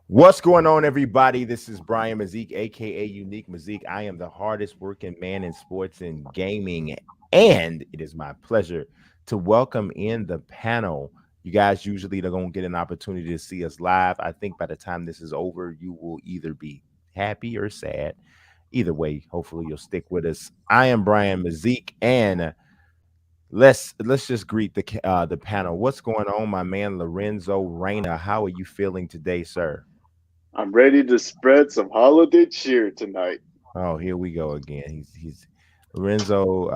What's going on, everybody? This is Brian Mazik, aka Unique Mazik. I am the hardest working man in sports and gaming, and it is my pleasure to welcome in the panel. You guys usually are going to get an opportunity to see us live. I think by the time this is over, you will either be happy or sad. Either way, hopefully you'll stick with us. I am Brian Mazik, and let's just greet the panel. What's going on, my man Lorenzo Reyna? How are you feeling today, sir? I'm ready to spread some holiday cheer tonight. Oh, here we go again. He's Lorenzo.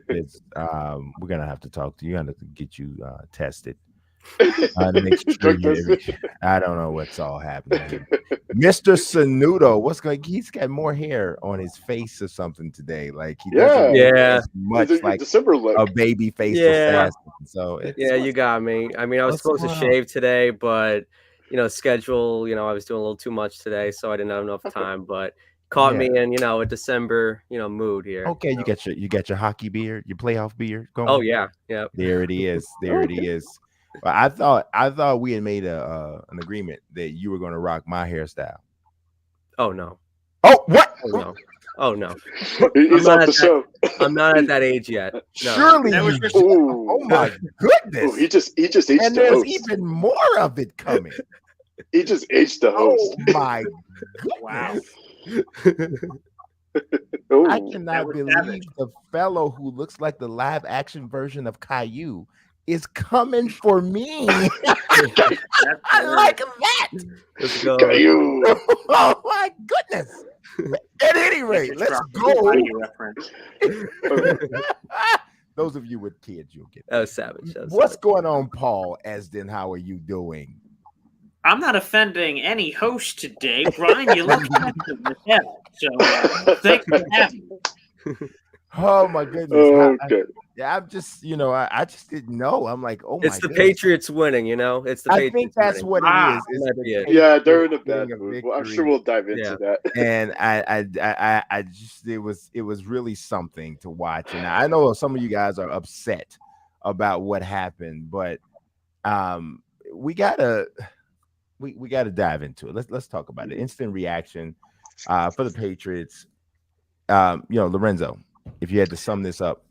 Is we're gonna have to talk to you. Gonna have to get you tested to make sure Drug you. testing. I don't know what's all happening here. Mr. Sanudo, what's going? He's got more hair on his face or something today. Like he doesn't Yeah, look Yeah, as it's much a like December look. a baby faced yeah, assassin. So it's yeah. You got me. I mean, I was what's supposed to going on? shave today, but schedule. I was doing a little too much today, so I didn't have enough time. But caught Yeah. me in a December mood here. Okay, you got your hockey beard, your playoff beard Oh going. yeah, yeah. There it is. There it Okay. is. But I thought we had made an agreement that you were going to rock my hairstyle. Oh no. Oh, what? Oh no. Oh no. I'm He's not off the at that. show. I'm not at that age yet. No. Surely That was you. just Oh Ooh, my ooh, he goodness! just aged And the there's host. even more of it coming. He just aged the Oh host. my wow. goodness! I Oh, That cannot was believe savage. the fellow who looks like the live action version of Caillou is coming for me. That's I like hilarious. that. Let's go. Caillou. Oh my goodness. At any He rate, just let's dropped a go. Spidey reference. Those of you with kids, you'll get That that. was savage. That was What's savage. going on, Paul Esden? How are you doing? I'm not offending any host today, Brian. You look handsome as hell. So thanks for having me. Oh my goodness. Okay. Yeah, I'm just, I just didn't know. I'm like, oh It's my the goodness. Patriots winning. It's the I think Patriots that's winning. what it Ah, is. That It's might the be it. Yeah, they're Patriots in a bad getting a mood. Well, I'm sure victory. we'll dive into Yeah. that. And I just it was really something to watch. And I know some of you guys are upset about what happened, but um we gotta we gotta dive into it. Let's talk about it. Instant reaction for the Patriots. Lorenzo, if you had to sum this up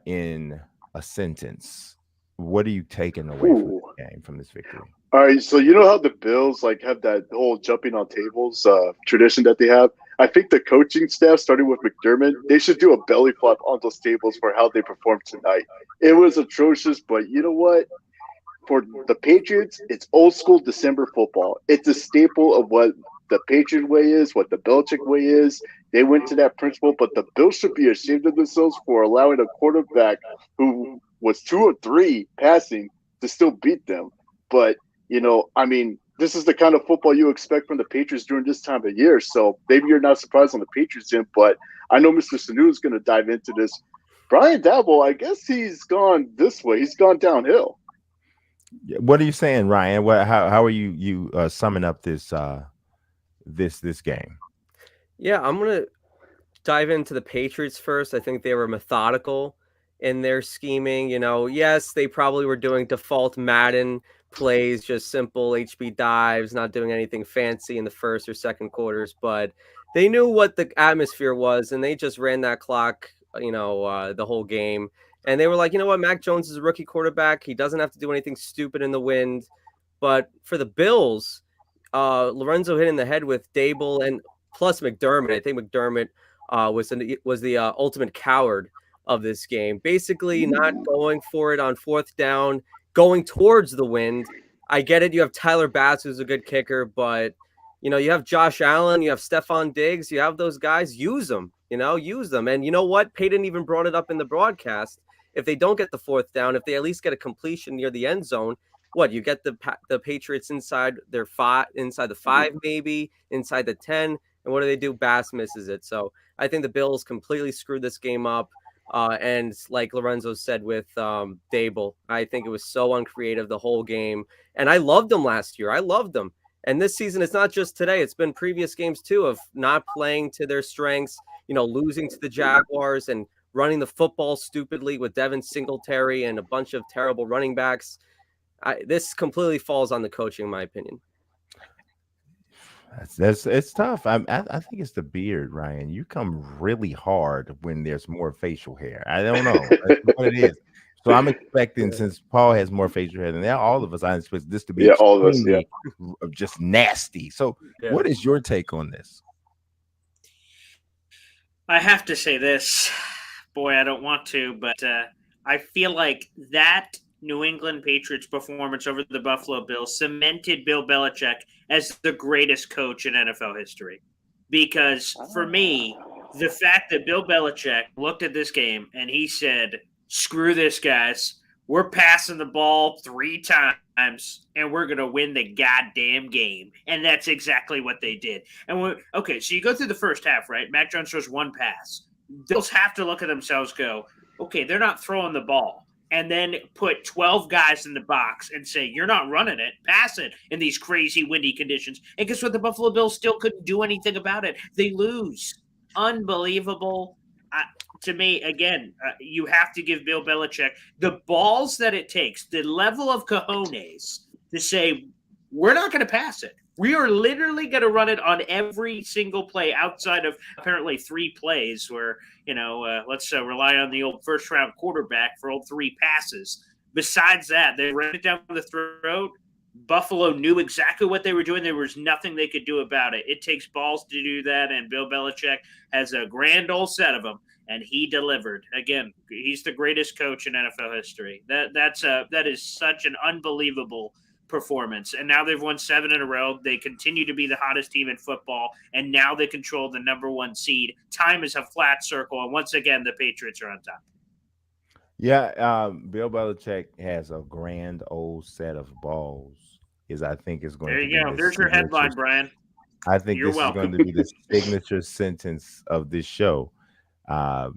in a sentence, what are you taking away from Ooh. this game, from this victory? All right, so you know how the Bills like have that whole jumping on tables tradition that they have. I think the coaching staff, starting with McDermott, they should do a belly flop on those tables for how they performed tonight. It was atrocious, but you know what? For the Patriots, it's old school December football. It's a staple of what the Patriot way is, what the Belichick way is. They went to that principle, but the Bills should be ashamed of themselves for allowing a quarterback who was 2 or 3 passing to still beat them. But I mean, this is the kind of football you expect from the Patriots during this time of year. So maybe you're not surprised on the Patriots end, but I know Mr. Sanu is going to dive into this. Brian Dabble, I guess he's gone this way. He's gone downhill. Yeah, what are you saying, Ryan? How are you summing up this game? Yeah, I'm gonna dive into the Patriots first. I think they were methodical in their scheming. Yes, they probably were doing default Madden plays, just simple HB dives, not doing anything fancy in the first or second quarters, but they knew what the atmosphere was and they just ran that clock, the whole game. And they were like, you know what, Mac Jones is a rookie quarterback. He doesn't have to do anything stupid in the wind. But for the Bills, Lorenzo hit in the head with Dable and plus McDermott. I think McDermott was the ultimate coward of this game. Basically, not going for it on fourth down, going towards the wind. I get it. You have Tyler Batts, who's a good kicker, but you have Josh Allen, you have Stephon Diggs, you have those guys. Use them. Use them. And you know what? Peyton even brought it up in the broadcast. If they don't get the fourth down, if they at least get a completion near the end zone, what you get the Patriots inside their inside the 5, maybe inside the 10, and what do? Bass misses it. So I think the Bills completely screwed this game up. And like Lorenzo said with Dable, I think it was so uncreative the whole game. And I loved them last year. I loved them. And this season, it's not just today. It's been previous games too of not playing to their strengths. Losing to the Jaguars and running the football stupidly with Devin Singletary and a bunch of terrible running backs. This completely falls on the coaching, in my opinion. That's it's tough. I think it's the beard, Ryan. You come really hard when there's more facial hair. I don't know. That's what it is. So I'm expecting, Yeah. since Paul has more facial hair than that, all of us, I expect this to be Yeah, all of us. Yeah. extremely just nasty. So Yeah. what is your take on this? I have to say this. Boy, I don't want to, but I feel like that New England Patriots performance over the Buffalo Bills cemented Bill Belichick as the greatest coach in NFL history. Because for me, the fact that Bill Belichick looked at this game and he said, screw this, guys. We're passing the ball 3 times and we're going to win the goddamn game. And that's exactly what they did. And okay, so you go through the first half, right? Mac Jones throws one pass. Bills have to look at themselves, go, okay, they're not throwing the ball. And then put 12 guys in the box and say, you're not running it, pass it in these crazy windy conditions. And guess what? The Buffalo Bills still couldn't do anything about it. They lose. Unbelievable. To me, again, you have to give Bill Belichick the balls that it takes, the level of cojones to say, we're not going to pass it. We are literally going to run it on every single play outside of apparently 3 plays where, let's rely on the old first round quarterback for old 3 passes. Besides that, they ran it down the throat. Buffalo knew exactly what they were doing. There was nothing they could do about it. It takes balls to do that, and Bill Belichick has a grand old set of them, and he delivered. Again, he's the greatest coach in NFL history. That is such an unbelievable performance. And now they've won 7 in a row. They continue to be the hottest team in football, and now they control the #1 seed. Time is a flat circle, and once again, the Patriots are on top. Yeah, Bill Belichick has a grand old set of balls. I think is going There to you be go. the There's your signature. headline, Brian. I think You're this is going welcome. to be the signature sentence of this show. Uh,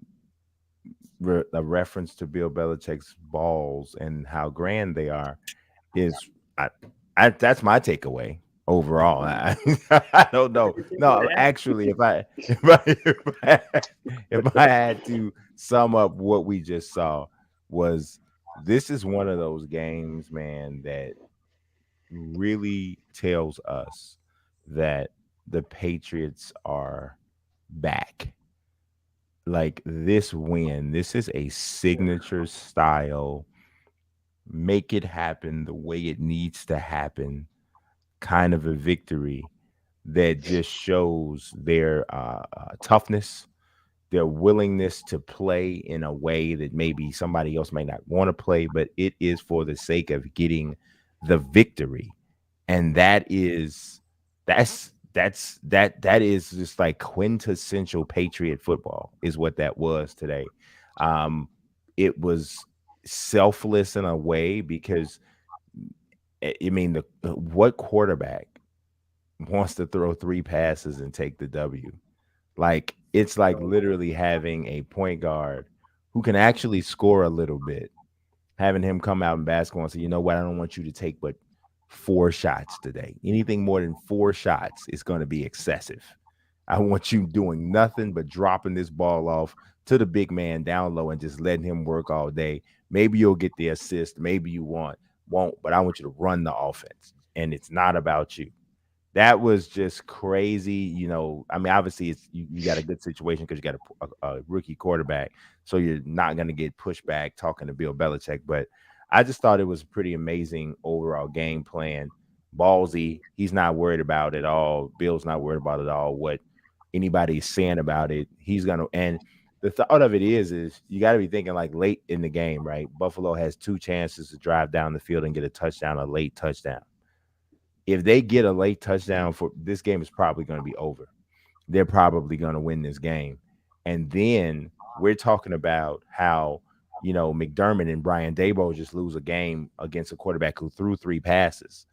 a reference to Bill Belichick's balls and how grand they are is that's my takeaway overall. I don't know. No, actually, if I had to sum up what we just saw, was this is one of those games, man, that really tells us that the Patriots are back. Like this win, this is a signature style, make it happen the way it needs to happen kind of a victory that just shows their toughness, their willingness to play in a way that maybe somebody else may not want to play, but it is for the sake of getting the victory. And that is just like quintessential Patriot football is what that was today. Um, it was selfless in a way because I mean what quarterback wants to throw 3 passes and take the W? Like it's like literally having a point guard who can actually score a little bit, having him come out in basketball and say, you know what, I don't want you to take but 4 shots today. Anything more than 4 shots is going to be excessive. I want you doing nothing but dropping this ball off to the big man down low and just letting him work all day. Maybe you'll get the assist, maybe you won't, but I want you to run the offense. And it's not about you. That was just crazy. I mean, obviously, you got a good situation because you got a rookie quarterback, so you're not going to get pushback talking to Bill Belichick. But I just thought it was a pretty amazing overall game plan. Ballsy, he's not worried about it all. Bill's not worried about it all. What anybody's saying about it, he's gonna. And the thought of it is you got to be thinking like late in the game, right? Buffalo has 2 chances to drive down the field and get a touchdown, a late touchdown. If they get a late touchdown, for this game is probably going to be over. They're probably going to win this game. And then we're talking about how, McDermott and Brian Daboll just lose a game against a quarterback who threw 3 passes.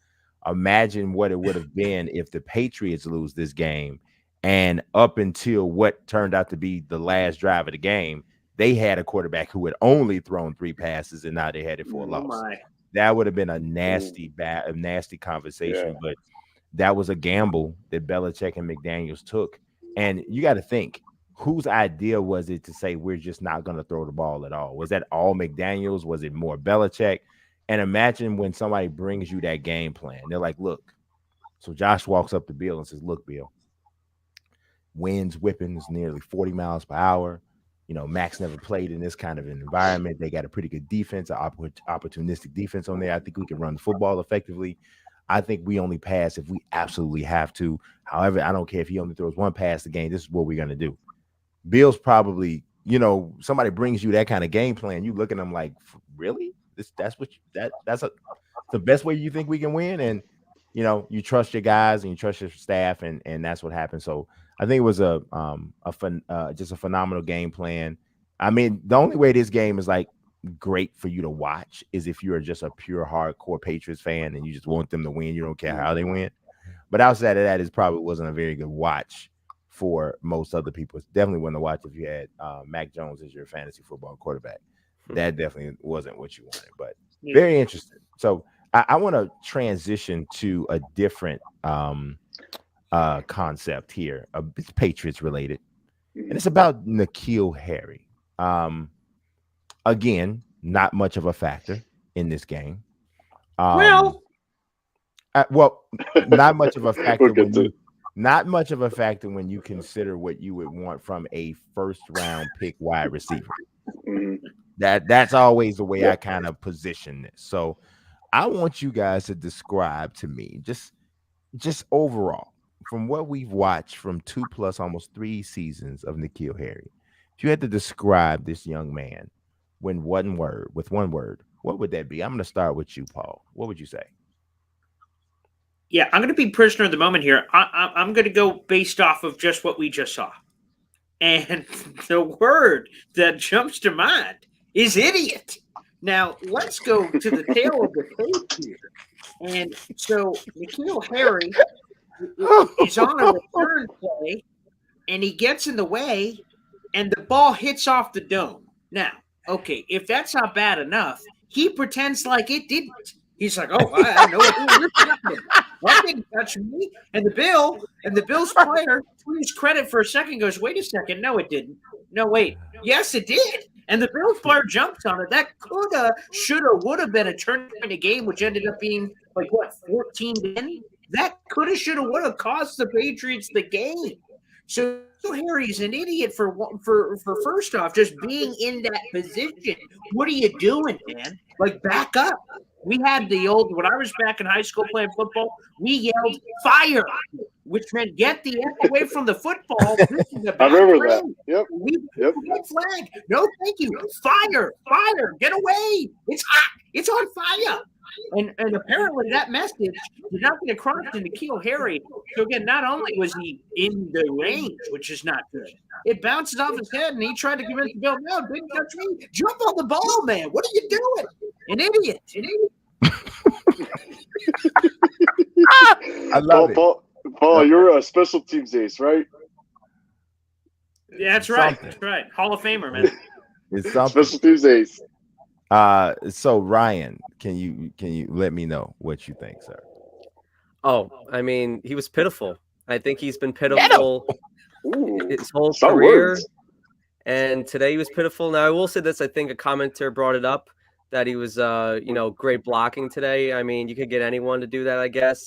Imagine what it would have been if the Patriots lose this game and up until what turned out to be the last drive of the game, they had a quarterback who had only thrown 3 passes and now they had it for a loss. My. That would have been a nasty conversation, Yeah. but that was a gamble that Belichick and McDaniels took. And you got to think, whose idea was it to say we're just not going to throw the ball at all? Was that all McDaniels? Was it more Belichick? And imagine when somebody brings you that game plan. They're like, look, So Josh walks up to Bill and says, "Look, Bill, winds whipping is nearly 40 miles per hour. You know, Max never played in this kind of an environment. They got a pretty good defense, an opportunistic defense on there. I think we can run the football effectively. I think we only pass if we absolutely have to. However, I don't care if he only throws one pass a game. This is what we're going to do." Bill's probably, you know, somebody brings you that kind of game plan. You look at them like, really? That's the best way you think we can win? And, you know, you trust your guys and you trust your staff, and that's what happened. So I think it was just a phenomenal game plan. I mean, the only way this game is like great for you to watch is if you're just a pure hardcore Patriots fan and you just want them to win. You don't care how they win. But outside of that, it probably wasn't a very good watch for most other people. It's definitely wasn't a watch if you had Mac Jones as your fantasy football quarterback. That definitely wasn't what you wanted, but very interesting. So I want to transition to a different concept here. It's Patriots related, and it's about Nikhil Harry. Again, not much of a factor in this game. Not much of a factor not much of a factor when you consider what you would want from a first-round pick wide receiver. That's always the way I kind of position this. So I want you guys to describe to me just overall from what we've watched from 2+ almost 3 seasons of Nikhil Harry. If you had to describe this young man with one word, what would that be? I'm going to start with you, Paul. What would you say? Yeah, I'm going to be prisoner of the moment here. I'm going to go based off of just what we just saw. And the word that jumps to mind is idiot. Now, let's go to the tail of the tape here. And so Nikhil Harry is on a return play, and he gets in the way, and the ball hits off the dome. Now, okay, if that's not bad enough, he pretends like it didn't. He's like, "Oh, I know what you're talking about. That didn't touch me." And the Bills player, to his credit for a second, goes, "Wait a second, no, it didn't. No, wait, yes, it did." And the Bills player jumps on it. That coulda, shoulda, woulda been a turn in the game, which ended up being 14-10. That coulda, shoulda, woulda cost the Patriots the game. So Harry's an idiot for first off just being in that position. What are you doing, man? Like, back up. We had when I was back in high school playing football, we yelled fire, which meant get the F away from the football. I remember that. Yep. Red flag. No, thank you. Fire, get away. It's hot. It's on fire. And apparently that message did not get across to Nikhil Harry. So again, not only was he in the range, which is not good, it bounces off his head, and he tried to convince the Bill, "No, didn't touch me. Jump on the ball, man. What are you doing? An idiot." I love it. Paul, you're a special teams ace, right? Yeah, that's right. That's right. Hall of Famer, man. It's something. Special teams ace. So Ryan, can you let me know what you think, sir? Oh, I mean, he was pitiful. I think he's been pitiful his whole Some career. words. And today he was pitiful. Now, I will say this. I think a commenter brought it up that he was, great blocking today. I mean, you could get anyone to do that, I guess.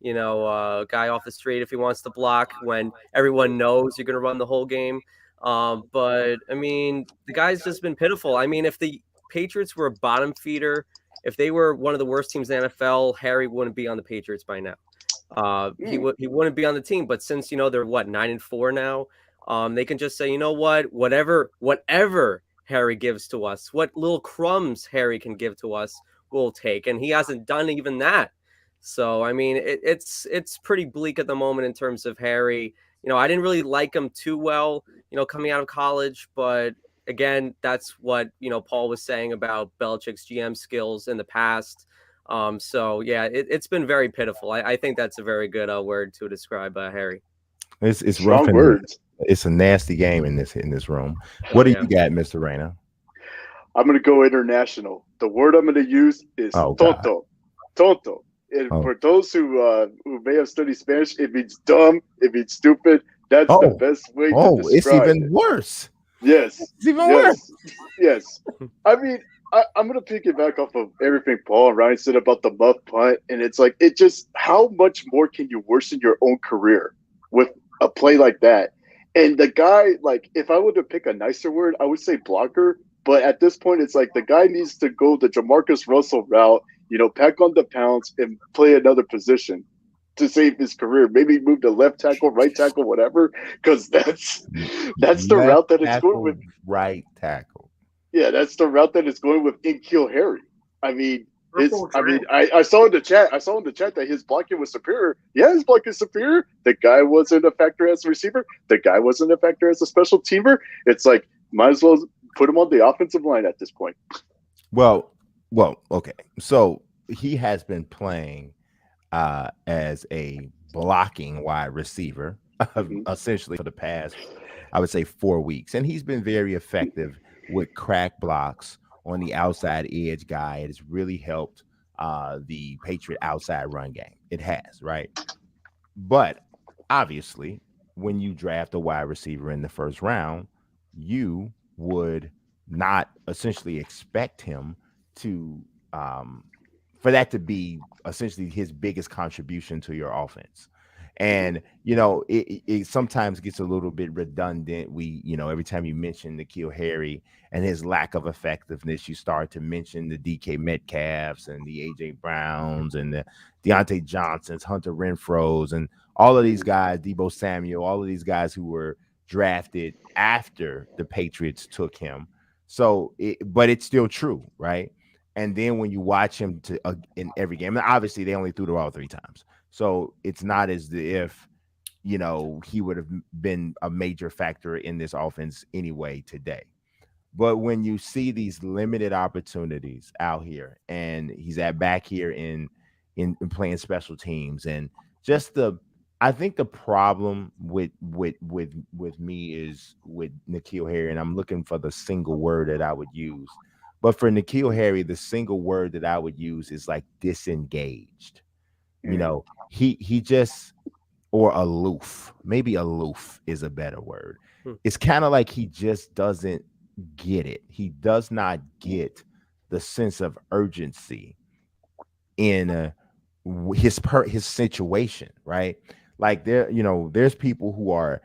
A guy off the street if he wants to block when everyone knows you're going to run the whole game. But, I mean, the guy's just been pitiful. I mean, if the Patriots were a bottom feeder, if they were one of the worst teams in the NFL, Harry wouldn't be on the Patriots by now. He wouldn't be on the team. But since, they're 9-4 now, they can just say, you know what, whatever Harry gives to us, what little crumbs Harry can give to us, we'll take. And he hasn't done even that. So, I mean, it's pretty bleak at the moment in terms of Harry. I didn't really like him too well, coming out of college. But again, that's what, Paul was saying about Belichick's GM skills in the past. So, yeah, it's been very pitiful. I think that's a very good word to describe Harry. It's rough words. It's a nasty game in this room. What do you got, Mr. Reyna? I'm going to go international. The word I'm going to use is tonto. Tonto. And for those who may have studied Spanish, it means dumb. It means stupid. That's the best way to describe it's even worse. Yes. It's even worse. Yes. I mean, I'm gonna piggyback off of everything Paul and Ryan said about the muff punt, and it's like it just how much more can you worsen your own career with a play like that? And the guy, like, if I were to pick a nicer word, I would say blocker. But at this point, it's like the guy needs to go the Jamarcus Russell route, pack on the pounds and play another position to save his career. Maybe move to left tackle, right tackle, whatever, because that's the Left route that it's going tackle, with. right tackle. Yeah, that's the route that it's going with Nikhil Harry. I mean, Purple drink. I saw in the chat. I saw in the chat that his blocking was superior. Yeah, his blocking is superior. The guy wasn't a factor as a receiver. The guy wasn't a factor as a special teamer. It's like might as well put him on the offensive line at this point. Well, okay. So he has been playing as a blocking wide receiver essentially for the past, I would say, 4 weeks, and he's been very effective with crack blocks on the outside edge guy. It has really helped the Patriot outside run game. It has, right? But obviously, when you draft a wide receiver in the first round, you would not essentially expect him to for that to be essentially his biggest contribution to your offense. And it sometimes gets a little bit redundant. Every time you mention Nikhil Harry and his lack of effectiveness, you start to mention the DK Metcalfs and the AJ Browns and the Deontay Johnsons, Hunter Renfrows, and all of these guys, Debo Samuel, all of these guys who were drafted after the Patriots took him. But it's still true, right? And then when you watch him in every game, and obviously they only threw the ball 3 times. So it's not as if, he would have been a major factor in this offense anyway today. But when you see these limited opportunities out here, and he's back here in playing special teams, and just I think the problem with me is with Nikhil Harry, and I'm looking for the single word that I would use. But for Nikhil Harry, the single word that I would use is like disengaged. He just, or aloof. Maybe aloof is a better word. It's kind of like he just doesn't get it. He does not get the sense of urgency in his situation, right? Like there's people who are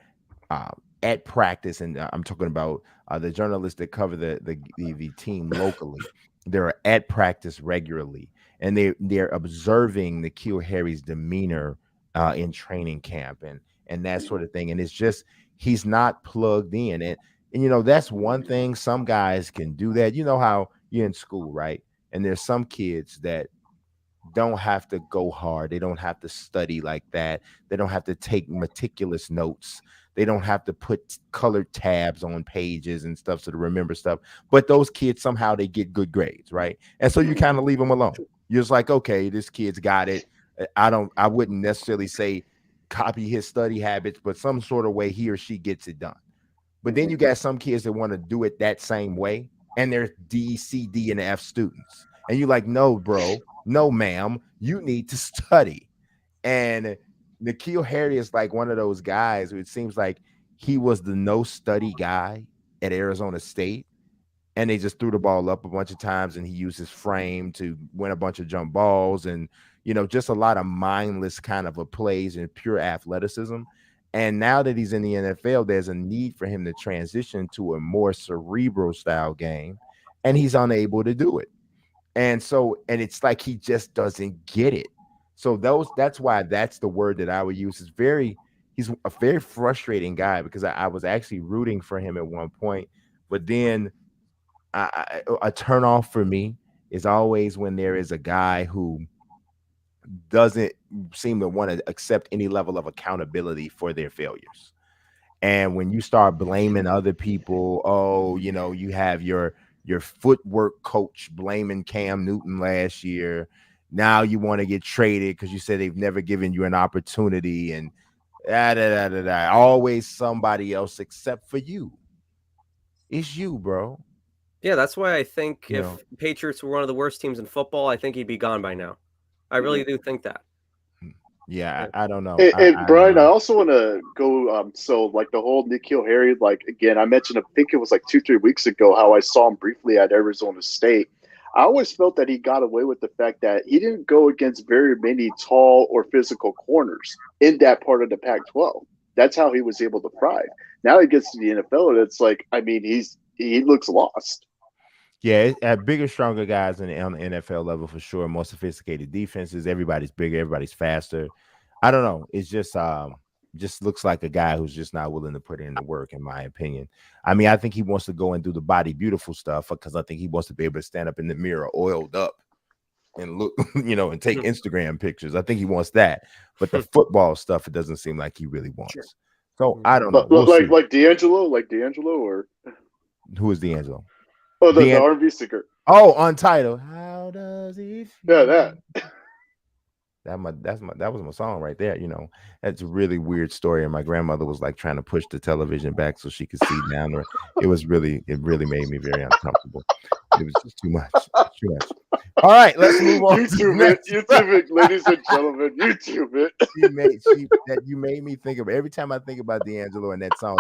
at practice, and I'm talking about the journalists that cover the team locally. They're at practice regularly, and they're observing Nikhil Harry's demeanor in training camp and that sort of thing. And it's just he's not plugged in, and that's one thing. Some guys can do that. You know how you're in school, right? And there's some kids that don't have to go hard. They don't have to study like that. They don't have to take meticulous notes. They don't have to put colored tabs on pages and stuff so to remember stuff. But those kids, somehow they get good grades, right? And so you kind of leave them alone. You're just like, okay, this kid's got it. I wouldn't necessarily say copy his study habits, but some sort of way he or she gets it done. But then you got some kids that want to do it that same way, and they're D, C, D, and F students. And you're like, no, bro, no, ma'am, you need to study. And Nikhil Harry is like one of those guys who it seems like he was the no study guy at Arizona State, and they just threw the ball up a bunch of times, and he used his frame to win a bunch of jump balls, and just a lot of mindless kind of plays and pure athleticism. And now that he's in the NFL, there's a need for him to transition to a more cerebral style game, and he's unable to do it. And it's like he just doesn't get it. So that's why that's the word that I would use. He's a very frustrating guy, because I was actually rooting for him at one point, but then a turnoff for me is always when there is a guy who doesn't seem to want to accept any level of accountability for their failures. And when you start blaming other people, you have your footwork coach blaming Cam Newton last year. Now you want to get traded because you said they've never given you an opportunity, and always somebody else except for you. It's you, bro. Yeah, that's why I think if Patriots were one of the worst teams in football, I think he'd be gone by now. I really do think that. Yeah, I don't know. And Brian, I also want to go. So, like the whole Nikhil Harry, like again, I mentioned, I think it was like 2-3 weeks ago, how I saw him briefly at Arizona State. I always felt that he got away with the fact that he didn't go against very many tall or physical corners in that part of the Pac-12. That's how he was able to thrive. Now he gets to the NFL, and it's like, I mean, he looks lost. Yeah, at bigger, stronger guys on the NFL level for sure. More sophisticated defenses. Everybody's bigger. Everybody's faster. I don't know. It's just looks like a guy who's just not willing to put in the work, in my opinion. I mean, I think he wants to go and do the body beautiful stuff because I think he wants to be able to stand up in the mirror, oiled up, and look, and take Instagram pictures. I think he wants that, but the football stuff, it doesn't seem like he really wants. Sure. So I don't know. We'll like D'Angelo, or who is D'Angelo? Oh, the R&B singer. Oh, Untitled. How does it feel? Yeah, that. That was my song right there. That's a really weird story. And my grandmother was like trying to push the television back so she could see down. Or it really made me very uncomfortable. It was just too much. Too much. All right, let's move on. YouTube it, ladies and gentlemen. YouTube it. You made me think of it. Every time I think about D'Angelo and that song,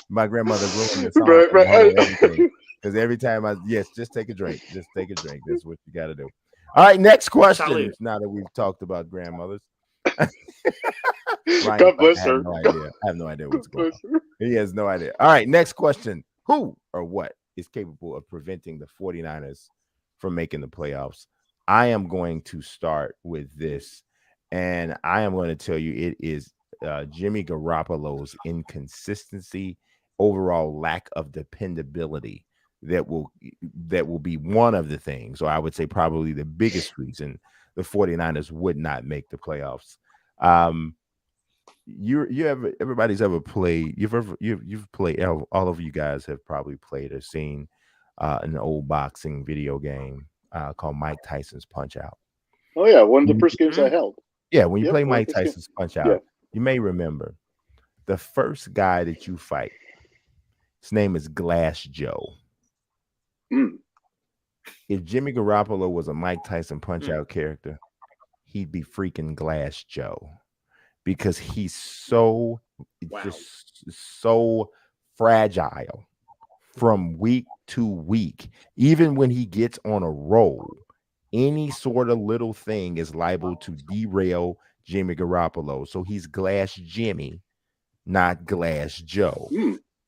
my grandmother ruined the song. Because every time just take a drink. Just take a drink. That's what you got to do. All right, next question. Salute. Now that we've talked about grandmothers. Ryan, God bless her. I have no idea what's going on. He has no idea. All right, next question. Who or what is capable of preventing the 49ers from making the playoffs? I am going to start with this, and I am going to tell you it is Jimmy Garoppolo's inconsistency, overall lack of dependability that will be one of the things, or I would say probably the biggest reason the 49ers would not make the playoffs. Everybody's ever played, you've played, all of you guys have probably played or seen an old boxing video game called Mike Tyson's Punch Out. Oh yeah, one of the first games I held. Yeah, when you play Mike Tyson's Punch Out, you may remember the first guy that you fight, his name is Glass Joe. If Jimmy Garoppolo was a Mike Tyson Punch-Out character, he'd be freaking Glass Joe, because he's so fragile from week to week. Even when he gets on a roll, any sort of little thing is liable to derail Jimmy Garoppolo. So he's Glass Jimmy, not Glass Joe.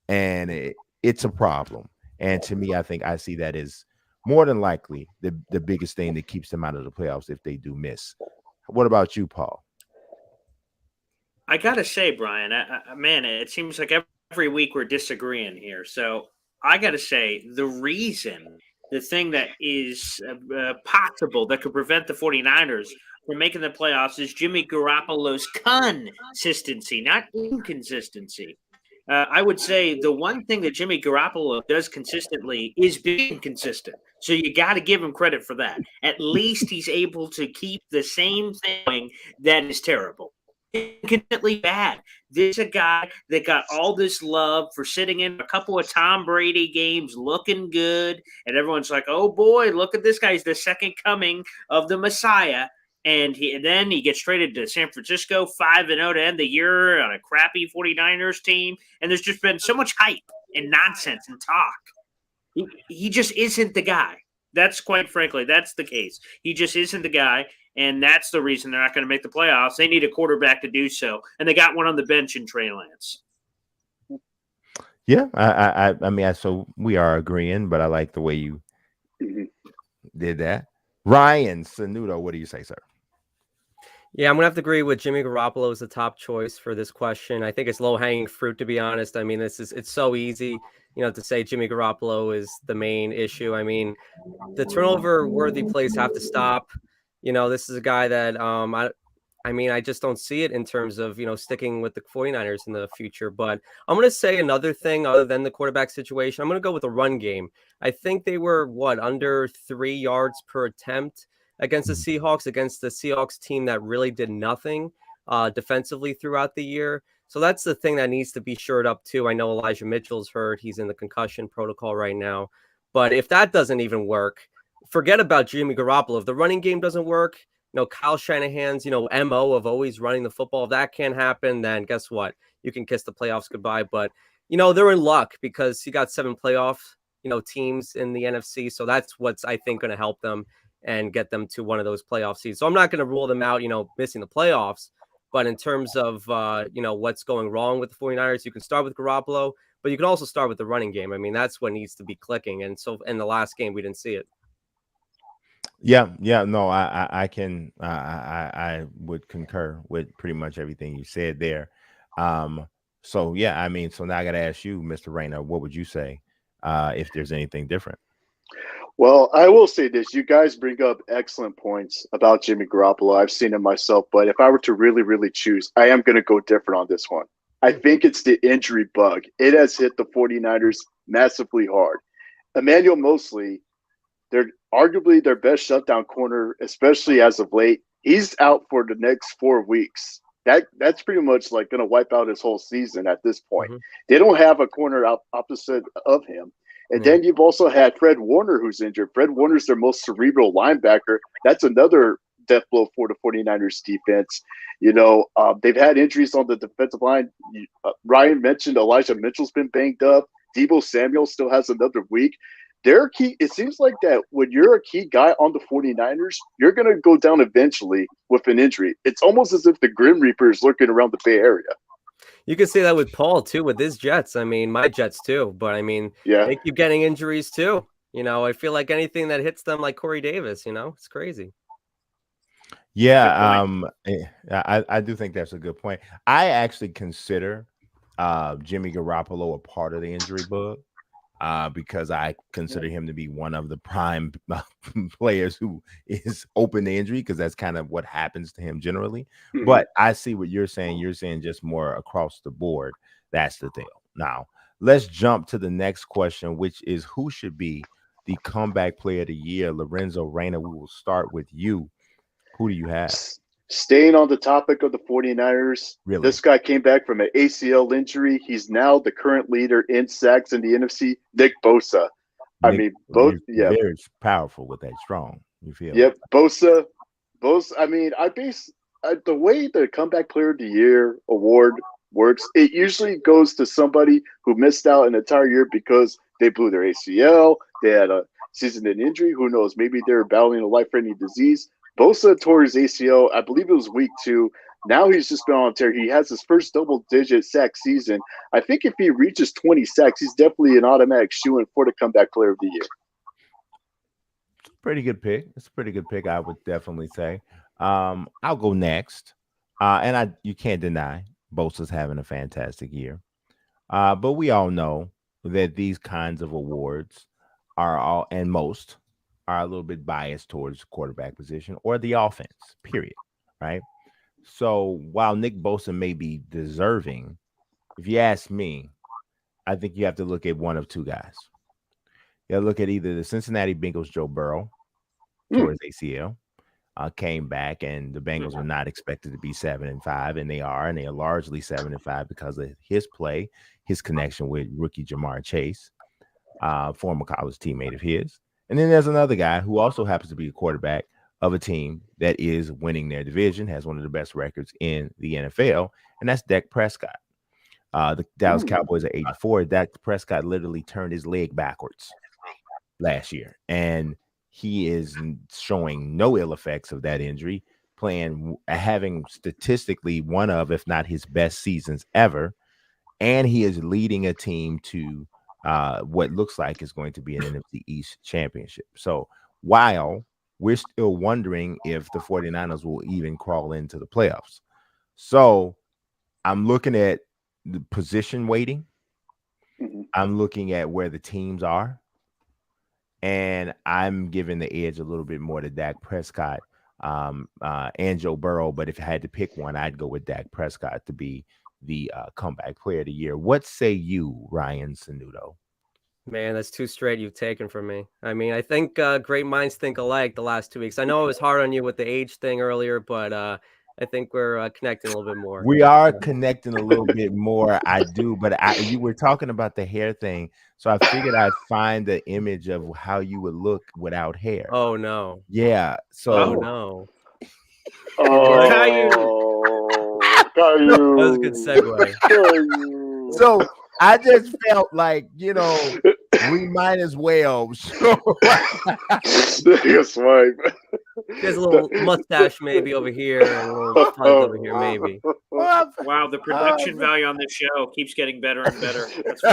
And it's a problem. And to me, I see that as more than likely the biggest thing that keeps them out of the playoffs if they do miss. What about you, Paul? I gotta say, Brian, man, it seems like every week we're disagreeing here. So I gotta say, the thing that is possible that could prevent the 49ers from making the playoffs is Jimmy Garoppolo's consistency, not inconsistency. I would say the one thing that Jimmy Garoppolo does consistently is being consistent. So you got to give him credit for that. At least he's able to keep the same thing that is terrible. Inconsistently bad. This is a guy that got all this love for sitting in a couple of Tom Brady games looking good. And everyone's like, oh boy, look at this guy. He's the second coming of the Messiah. And then he gets traded to San Francisco, 5-0 to end the year on a crappy 49ers team. And there's just been so much hype and nonsense and talk. He just isn't the guy. That's quite frankly, that's the case. He just isn't the guy, and that's the reason they're not going to make the playoffs. They need a quarterback to do so, and they got one on the bench in Trey Lance. Yeah, I mean, so we are agreeing, but I like the way you did that. Ryan Sanudo, what do you say, sir? Yeah, I'm going to have to agree with Jimmy Garoppolo as the top choice for this question. I think it's low-hanging fruit, to be honest. I mean, it's so easy, to say Jimmy Garoppolo is the main issue. I mean, the turnover-worthy plays have to stop. This is a guy that I just don't see it in terms of, sticking with the 49ers in the future. But I'm going to say another thing other than the quarterback situation. I'm going to go with the run game. I think they were, under 3 yards per attempt against the Seahawks team that really did nothing defensively throughout the year. So that's the thing that needs to be shored up too. I know Elijah Mitchell's hurt. He's in the concussion protocol right now. But if that doesn't even work, forget about Jimmy Garoppolo. If the running game doesn't work, Kyle Shanahan's, MO of always running the football, if that can't happen, then guess what? You can kiss the playoffs goodbye. But, they're in luck because he got 7 playoff teams in the NFC. So that's what's, I think, going to help them and get them to one of those playoff seeds. So I'm not going to rule them out, missing the playoffs. But in terms of, what's going wrong with the 49ers, you can start with Garoppolo, but you can also start with the running game. I mean, that's what needs to be clicking. And so in the last game, we didn't see it. Yeah, no, I would concur with pretty much everything you said there. So yeah, I mean, so now I got to ask you, Mr. Rayner, what would you say if there's anything different? Well, I will say this. You guys bring up excellent points about Jimmy Garoppolo. I've seen it myself, but if I were to really, really choose, I am going to go different on this one. I think it's the injury bug. It has hit the 49ers massively hard. Emmanuel Mosley, they're arguably their best shutdown corner, especially as of late. He's out for the next 4 weeks. That's pretty much like going to wipe out his whole season at this point. Mhm. They don't have a corner opposite of him. And then you've also had Fred Warner, who's injured. Fred Warner's their most cerebral linebacker. That's another death blow for the 49ers defense. They've had injuries on the defensive line. Ryan mentioned Elijah Mitchell's been banged up. Deebo Samuel still has another week. They're key. It seems like that when you're a key guy on the 49ers, you're going to go down eventually with an injury. It's almost as if the Grim Reaper is lurking around the Bay Area. You can see that with Paul too, with his Jets. I mean, my Jets too, but I mean, they keep getting injuries too. I feel like anything that hits them, like Corey Davis, it's crazy. Yeah, I do think that's a good point. I actually consider Jimmy Garoppolo a part of the injury bug because I consider him to be one of the prime players who is open to injury because that's kind of what happens to him generally. Mm-hmm. But I see what you're saying. You're saying just more across the board. That's the deal. Now, let's jump to the next question, which is who should be the comeback player of the year? Lorenzo Reyna, we will start with you. Who do you have? Staying on the topic of the 49ers, really? This guy came back from an ACL injury. He's now the current leader in sacks in the NFC, Nick Bosa. Very powerful with that strong. You feel? Yep, Bosa. I mean, the way the comeback player of the year award works, it usually goes to somebody who missed out an entire year because they blew their ACL, they had a season-ending injury. Who knows? Maybe they're battling a life-threatening disease. Bosa tore his ACL, I believe it was week 2. Now he's just been on a tear. He has his first double-digit sack season. I think if he reaches 20 sacks, he's definitely an automatic shoo-in for the comeback player of the year. It's a pretty good pick. It's a pretty good pick, I would definitely say. I'll go next. And you can't deny Bosa's having a fantastic year. But we all know that these kinds of awards are most are a little bit biased towards quarterback position or the offense, period, right? So while Nick Bosa may be deserving, if you ask me, I think you have to look at one of two guys. You got to look at either the Cincinnati Bengals' Joe Burrow, tore his ACL, came back, and the Bengals are not expected to be 7-5, and they are largely 7-5 because of his play, his connection with rookie Jamar Chase, former college teammate of his. And then there's another guy who also happens to be a quarterback of a team that is winning their division, has one of the best records in the NFL, and that's Dak Prescott. The Dallas Cowboys are 84. Dak Prescott literally turned his leg backwards last year, and he is showing no ill effects of that injury, having statistically one of, if not his best seasons ever, and he is leading a team to what looks like is going to be an NFC East championship. So while we're still wondering if the 49ers will even crawl into the playoffs. So I'm looking at the position weighting. I'm looking at where the teams are. And I'm giving the edge a little bit more to Dak Prescott and Joe Burrow. But if I had to pick one, I'd go with Dak Prescott to be the comeback player of the year. What say you, Ryan Sanudo? Man, that's 2 straight you've taken from me. I mean, I think great minds think alike the last 2 weeks. I know it was hard on you with the age thing earlier, but I think we're connecting a little bit more. We are connecting a little bit more. I do, but you were talking about the hair thing, so I figured I'd find the image of how you would look without hair. Oh no! Yeah. So. Oh no! Got you. That was a good segue. So I just felt like, we might as well show. Yes, right. There's a little mustache maybe over here, a little fuzz over here maybe. Well, Wow, the production value on this show keeps getting better and better. That's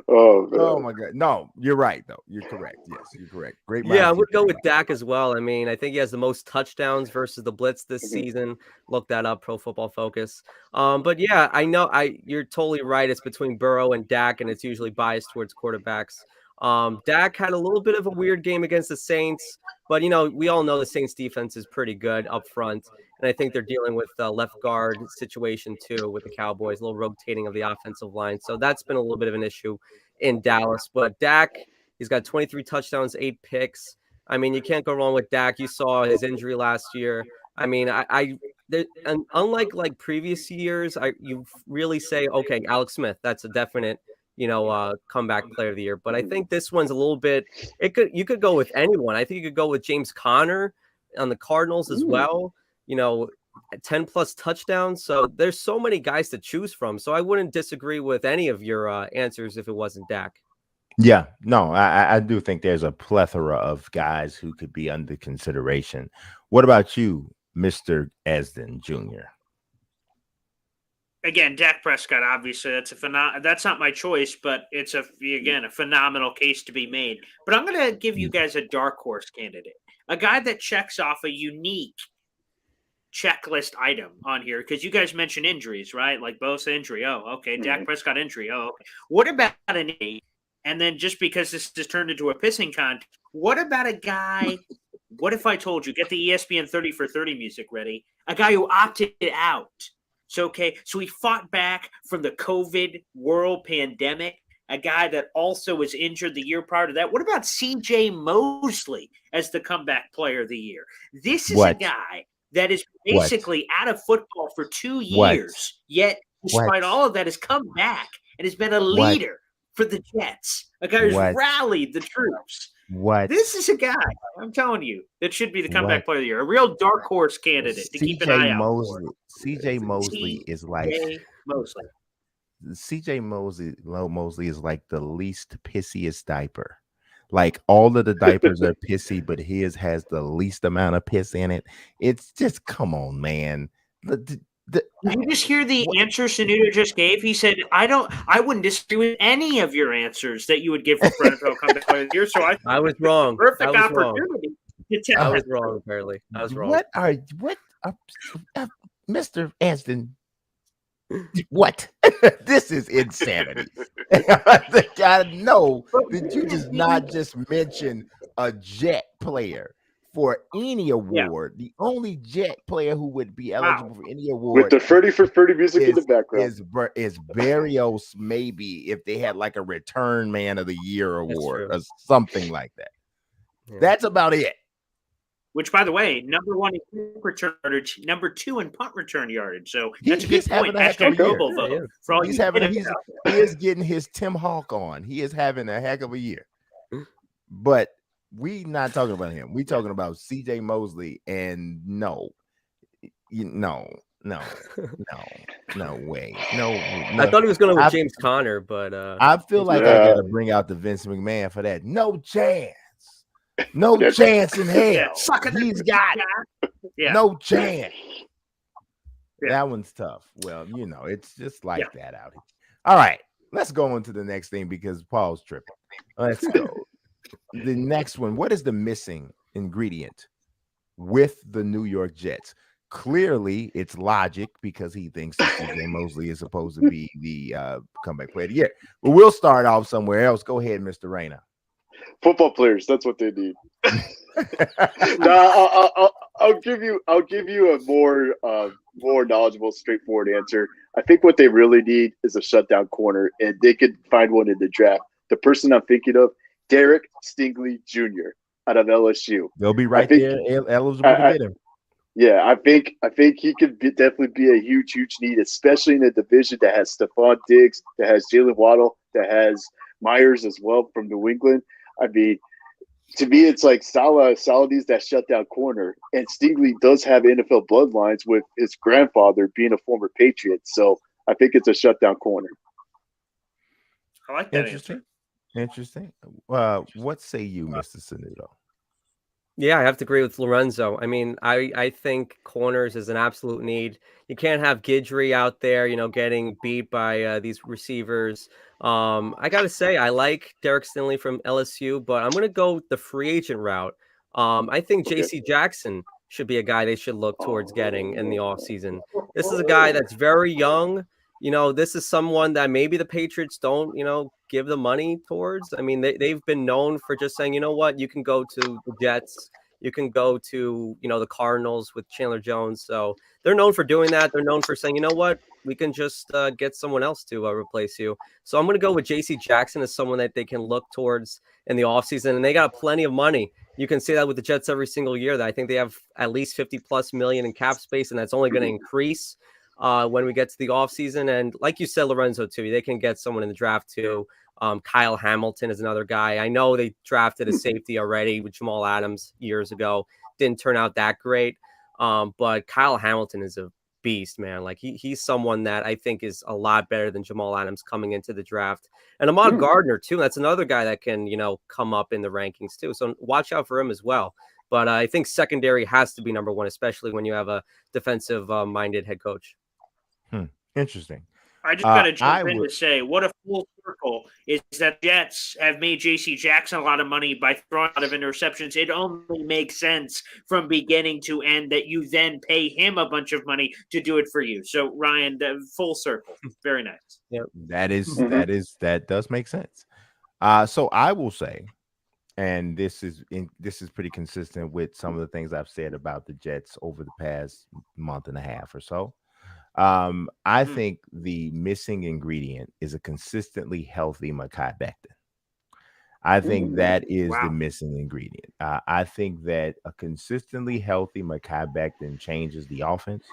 Oh man. oh my God! No, you're right though. You're correct. Yes, you're correct. Great. Yeah, I minds would think go alike. with Dak as well. I mean, I think he has the most touchdowns versus the blitz this Mhm. season. Look that up, Pro Football Focus. But yeah, I know you're totally right. It's between Burrow and Dak, and it's usually biased towards quarterbacks. Dak had a little bit of a weird game against the Saints, but we all know the Saints defense is pretty good up front. And I think they're dealing with the left guard situation too with the Cowboys, a little rotating of the offensive line. So that's been a little bit of an issue in Dallas. But Dak, he's got 23 touchdowns, 8 picks. I mean, you can't go wrong with Dak. You saw his injury last year. I mean, and unlike like previous years, you really say, okay, Alex Smith, that's a definite, comeback player of the year. But I think this one's a little bit. You could go with anyone. I think you could go with James Conner on the Cardinals as well. 10 plus touchdowns. So there's so many guys to choose from. So I wouldn't disagree with any of your answers if it wasn't Dak. Yeah, no, I do think there's a plethora of guys who could be under consideration. What about you, Mr. Esden Jr.? Again, Dak Prescott. Obviously, that's not my choice, but it's a phenomenal case to be made. But I'm going to give you guys a dark horse candidate, a guy that checks off a unique checklist item on here, because you guys mentioned injuries, right? Like Bosa injury. Oh, okay. Dak Prescott injury. Oh, okay. What about an injury? And then just because this has turned into a pissing contest, what about a guy? What if I told you, get the ESPN 30 for 30 music ready? A guy who opted out. So he fought back from the COVID world pandemic. A guy that also was injured the year prior to that. What about C.J. Mosley as the comeback player of the year? This is a guy that is basically out of football for 2 years, yet despite all of that has come back and has been a leader for the Jets, a guy who's rallied the troops. This is a guy, I'm telling you, that should be the comeback player of the year, a real dark horse candidate to keep an eye out for. C.J. Mosley is like C.J. Mosley is like the least pissiest diaper. Like all of the diapers are pissy, but his has the least amount of piss in it. It's just, come on, man. Did you just hear the answer Sanudo just gave? He said, I wouldn't disagree with any of your answers that you would give for NFL comeback player of the year. So I was wrong. Perfect opportunity to tell. I was wrong, apparently. I was wrong. Mr. Anston? What? This is insanity. God, no, did you just not just mention a Jet player for any award? The only Jet player who would be eligible for any award with the 30 for 30 music in the background is Barrios, maybe if they had like a Return Man of the Year award or something like that. Yeah. That's about it. Which, by the way, number 1 in kick return yardage, number 2 in punt return yardage. So that's a good point. Hashtag Robo vote for all he is getting his Tim Hawk on. He is having a heck of a year. But we not talking about him. We talking about C.J. Mosley, and no way. No. I thought he was going with James Conner, but I feel like I got to bring out the Vince McMahon for that. No chance. No chance in hell. He's got no chance. That one's tough. Well, it's just like that out here. All right, let's go on to the next thing because Paul's tripping. Let's go. The next one. What is the missing ingredient with the New York Jets? Clearly, it's logic because he thinks that C.J. Mosley is supposed to be the comeback player of the year. But we'll start off somewhere else. Go ahead, Mr. Reyna. Football players, that's what they need. I'll give you a more knowledgeable, straightforward answer. I think what they really need is a shutdown corner, and they could find one in the draft. The person I'm thinking of, Derek Stingley Jr. out of LSU. They'll be right there eligible to get him. Yeah, I think he could definitely be a huge need, especially in a division that has Stephon Diggs, that has Jalen Waddle, that has Myers as well from New England. I mean, to me, it's like Salah needs that shutdown corner, and Stingley does have NFL bloodlines with his grandfather being a former Patriot, so I think it's a shutdown corner. I like that Interesting. answer. Interesting. What say you, Mr. Sanudo? Yeah, I have to agree with Lorenzo. I mean, I think corners is an absolute need. You can't have Guidry out there, getting beat by these receivers. I got to say, I like Derek Stingley from LSU, but I'm going to go the free agent route. I think Okay. J.C. Jackson should be a guy they should look towards getting in the Oh. offseason. This is a guy that's very young. This is someone that maybe the Patriots don't, give the money towards. I mean, they've been known for just saying, you know what, you can go to the Jets, you can go to, the Cardinals with Chandler Jones. So they're known for doing that. They're known for saying, you know what, we can just get someone else to replace you. So I'm going to go with J.C. Jackson as someone that they can look towards in the offseason. And they got plenty of money. You can see that with the Jets every single year. That I think they have at least 50 plus million in cap space, and that's only going to increase when we get to the offseason. And like you said, Lorenzo, too, they can get someone in the draft too. Kyle Hamilton is another guy. I know they drafted a safety already with Jamal Adams years ago. Didn't turn out that great. But Kyle Hamilton is a beast, man. Like he's someone that I think is a lot better than Jamal Adams coming into the draft. And Ahmad Gardner, too. That's another guy that can, come up in the rankings, too. So watch out for him as well. But I think secondary has to be number one, especially when you have a defensive-minded head coach. Interesting. I just got to jump I in would. to say what a full circle is that Jets have made J.C. Jackson a lot of money by throwing a lot of interceptions. It only makes sense from beginning to end that you then pay him a bunch of money to do it for you. So Ryan, full circle, very nice. Yeah, That does make sense. So I will say, and this is pretty consistent with some of the things I've said about the Jets over the past month and a half or so. I think the missing ingredient is a consistently healthy Mekhi Becton. I think that is the Wow. missing ingredient. I think that a consistently healthy Mekhi Becton changes the offense,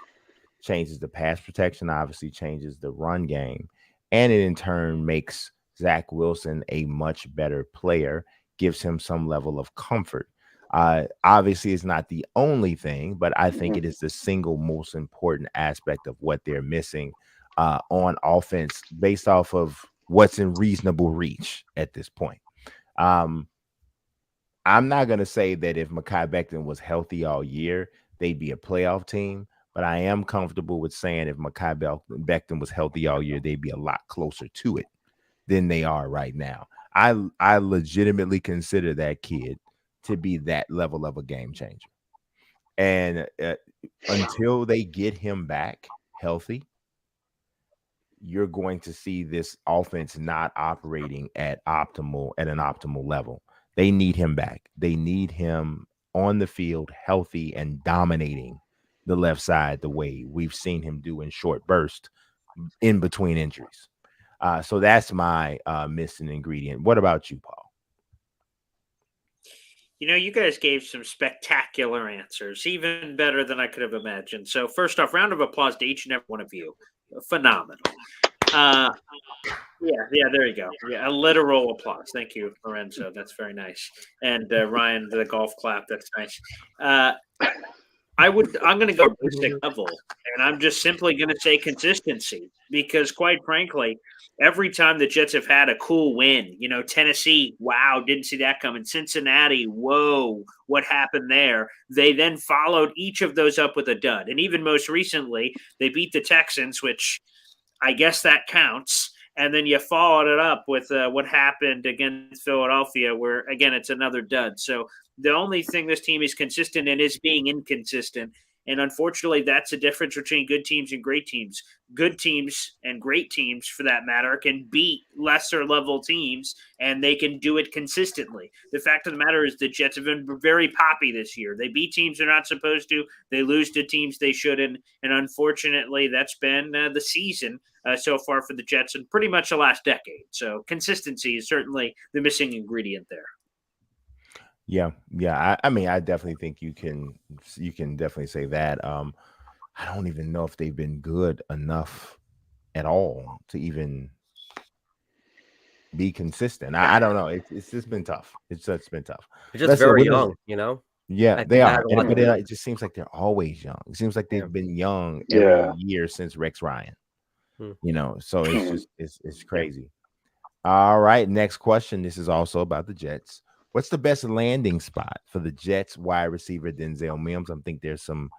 changes the pass protection, obviously changes the run game, and it in turn makes Zach Wilson a much better player, gives him some level of comfort. Obviously, it's not the only thing, but I think it is the single most important aspect of what they're missing on offense based off of what's in reasonable reach at this point. I'm not going to say that if Mekhi Becton was healthy all year, they'd be a playoff team, but I am comfortable with saying if Mekhi Becton was healthy all year, they'd be a lot closer to it than they are right now. I legitimately consider that kid to be that level of a game changer. And until they get him back healthy, you're going to see this offense not operating at an optimal level. They need him back. They need him on the field, healthy and dominating the left side the way we've seen him do in short bursts in between injuries. So that's my missing ingredient. What about you, Paul? You guys gave some spectacular answers, even better than I could have imagined. So, first off, round of applause to each and every one of you. Phenomenal. Yeah, there you go. Yeah, a literal applause. Thank you, Lorenzo. That's very nice. And Ryan, the golf clap. That's nice. I'm going to go basic level, and I'm just simply going to say consistency because, quite frankly, every time the Jets have had a cool win, Tennessee, wow, didn't see that coming. Cincinnati, whoa, what happened there? They then followed each of those up with a dud. And even most recently, they beat the Texans, which I guess that counts. And then you followed it up with what happened against Philadelphia, where, again, it's another dud. So the only thing this team is consistent in is being inconsistent. And unfortunately, that's the difference between good teams and great teams. Good teams and great teams, for that matter, can beat lesser level teams, and they can do it consistently. The fact of the matter is the Jets have been very poppy this year. They beat teams they're not supposed to. They lose to teams they shouldn't. And unfortunately, that's been the season so far for the Jets in pretty much the last decade. So consistency is certainly the missing ingredient there. Yeah. I mean, I definitely think you can definitely say that. I don't even know if they've been good enough at all to even be consistent. I don't know. It's just been tough. It's been tough. They're just very young, Yeah, I they think that are. had a lot to But do with it. it just seems like they're always young. It seems like they've been young Yeah. every year since Rex Ryan. Hmm. So it's just it's crazy. All right, next question. This is also about the Jets. What's the best landing spot for the Jets wide receiver Denzel Mims? I think there's some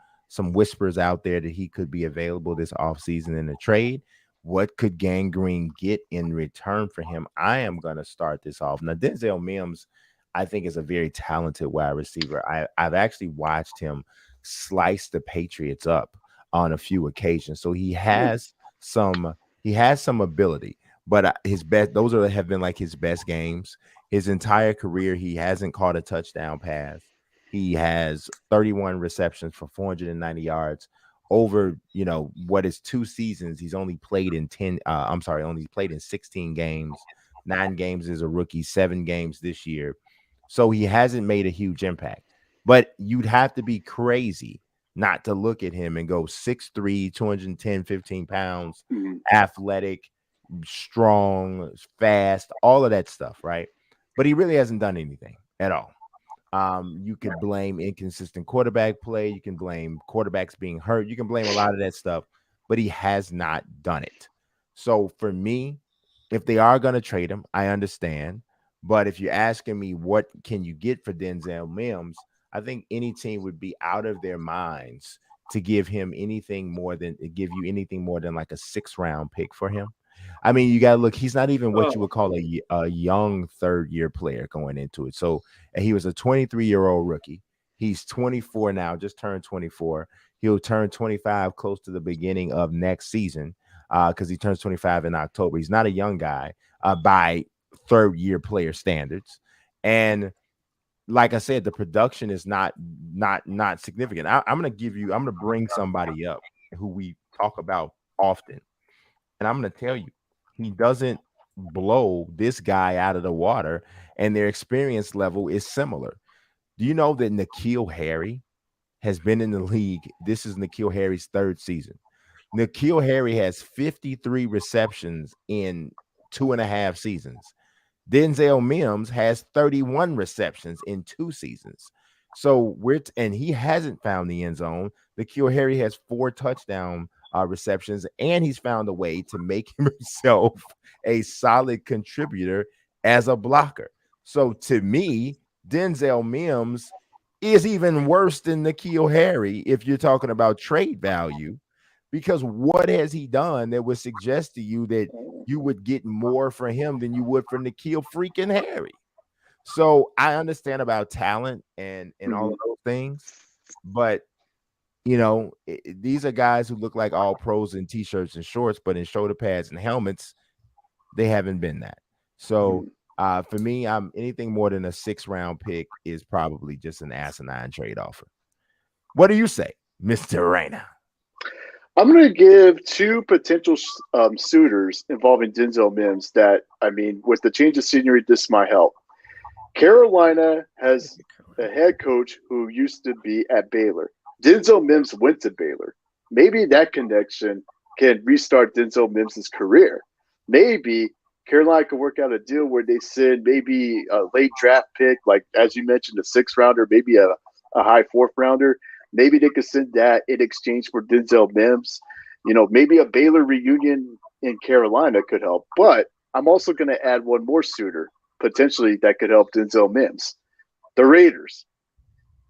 whispers out there that he could be available this offseason in a trade. What could Gang Green get in return for him? I am going to start this off. Now, Denzel Mims, I think, is a very talented wide receiver. I've actually watched him slice the Patriots up on a few occasions. So he has some ability, but his best those are have been like his best games. His entire career, he hasn't caught a touchdown pass. He has 31 receptions for 490 yards. Over, what is 2 seasons, he's only played in 10. I'm sorry, only played in 16 games. 9 games as a rookie, 7 games this year. So he hasn't made a huge impact. But you'd have to be crazy not to look at him and go 6'3", 210, 15 pounds, Mhm. athletic, strong, fast, all of that stuff, right? But he really hasn't done anything at all. You could blame inconsistent quarterback play. You can blame quarterbacks being hurt. You can blame a lot of that stuff, but he has not done it. So for me, if they are going to trade him, I understand. But if you're asking me what can you get for Denzel Mims, I think any team would be out of their minds to give you anything more than like a 6th round pick for him. I mean, you got to look, he's not even what you would call a young third year player going into it. So, and he was a 23-year-old rookie. He's 24 now, just turned 24. He'll turn 25 close to the beginning of next season because he turns 25 in October. He's not a young guy by third year player standards. And like I said, the production is not significant. I'm gonna bring somebody up who we talk about often, and I'm gonna tell you, he doesn't blow this guy out of the water, and their experience level is similar. Do you know that Nikhil Harry has been in the league? This is Nikhil Harry's 3rd season. Nikhil Harry has 53 receptions in 2.5 seasons. Denzel Mims has 31 receptions in 2 seasons. So and he hasn't found the end zone. Nikhil Harry has 4 touchdown receptions, and he's found a way to make himself a solid contributor as a blocker. So to me, Denzel Mims is even worse than Nikhil Harry if you're talking about trade value, because what has he done that would suggest to you that you would get more for him than you would for Nikhil freaking Harry? So I understand about talent and all of those things, but these are guys who look like all pros in t-shirts and shorts, but in shoulder pads and helmets, they haven't been that. So for me, I'm anything more than a 6th round pick is probably just an asinine trade offer. What do you say, Mr. Rayner? I'm going to give 2 potential suitors involving Denzel Mims that, I mean, with the change of scenery, this might help. Carolina has a head coach who used to be at Baylor. Denzel Mims went to Baylor. Maybe that connection can restart Denzel Mims' career. Maybe Carolina could work out a deal where they send maybe a late draft pick, like as you mentioned, a 6th rounder, maybe a high 4th rounder. Maybe they could send that in exchange for Denzel Mims. Maybe a Baylor reunion in Carolina could help. But I'm also going to add one more suitor potentially that could help Denzel Mims. The Raiders.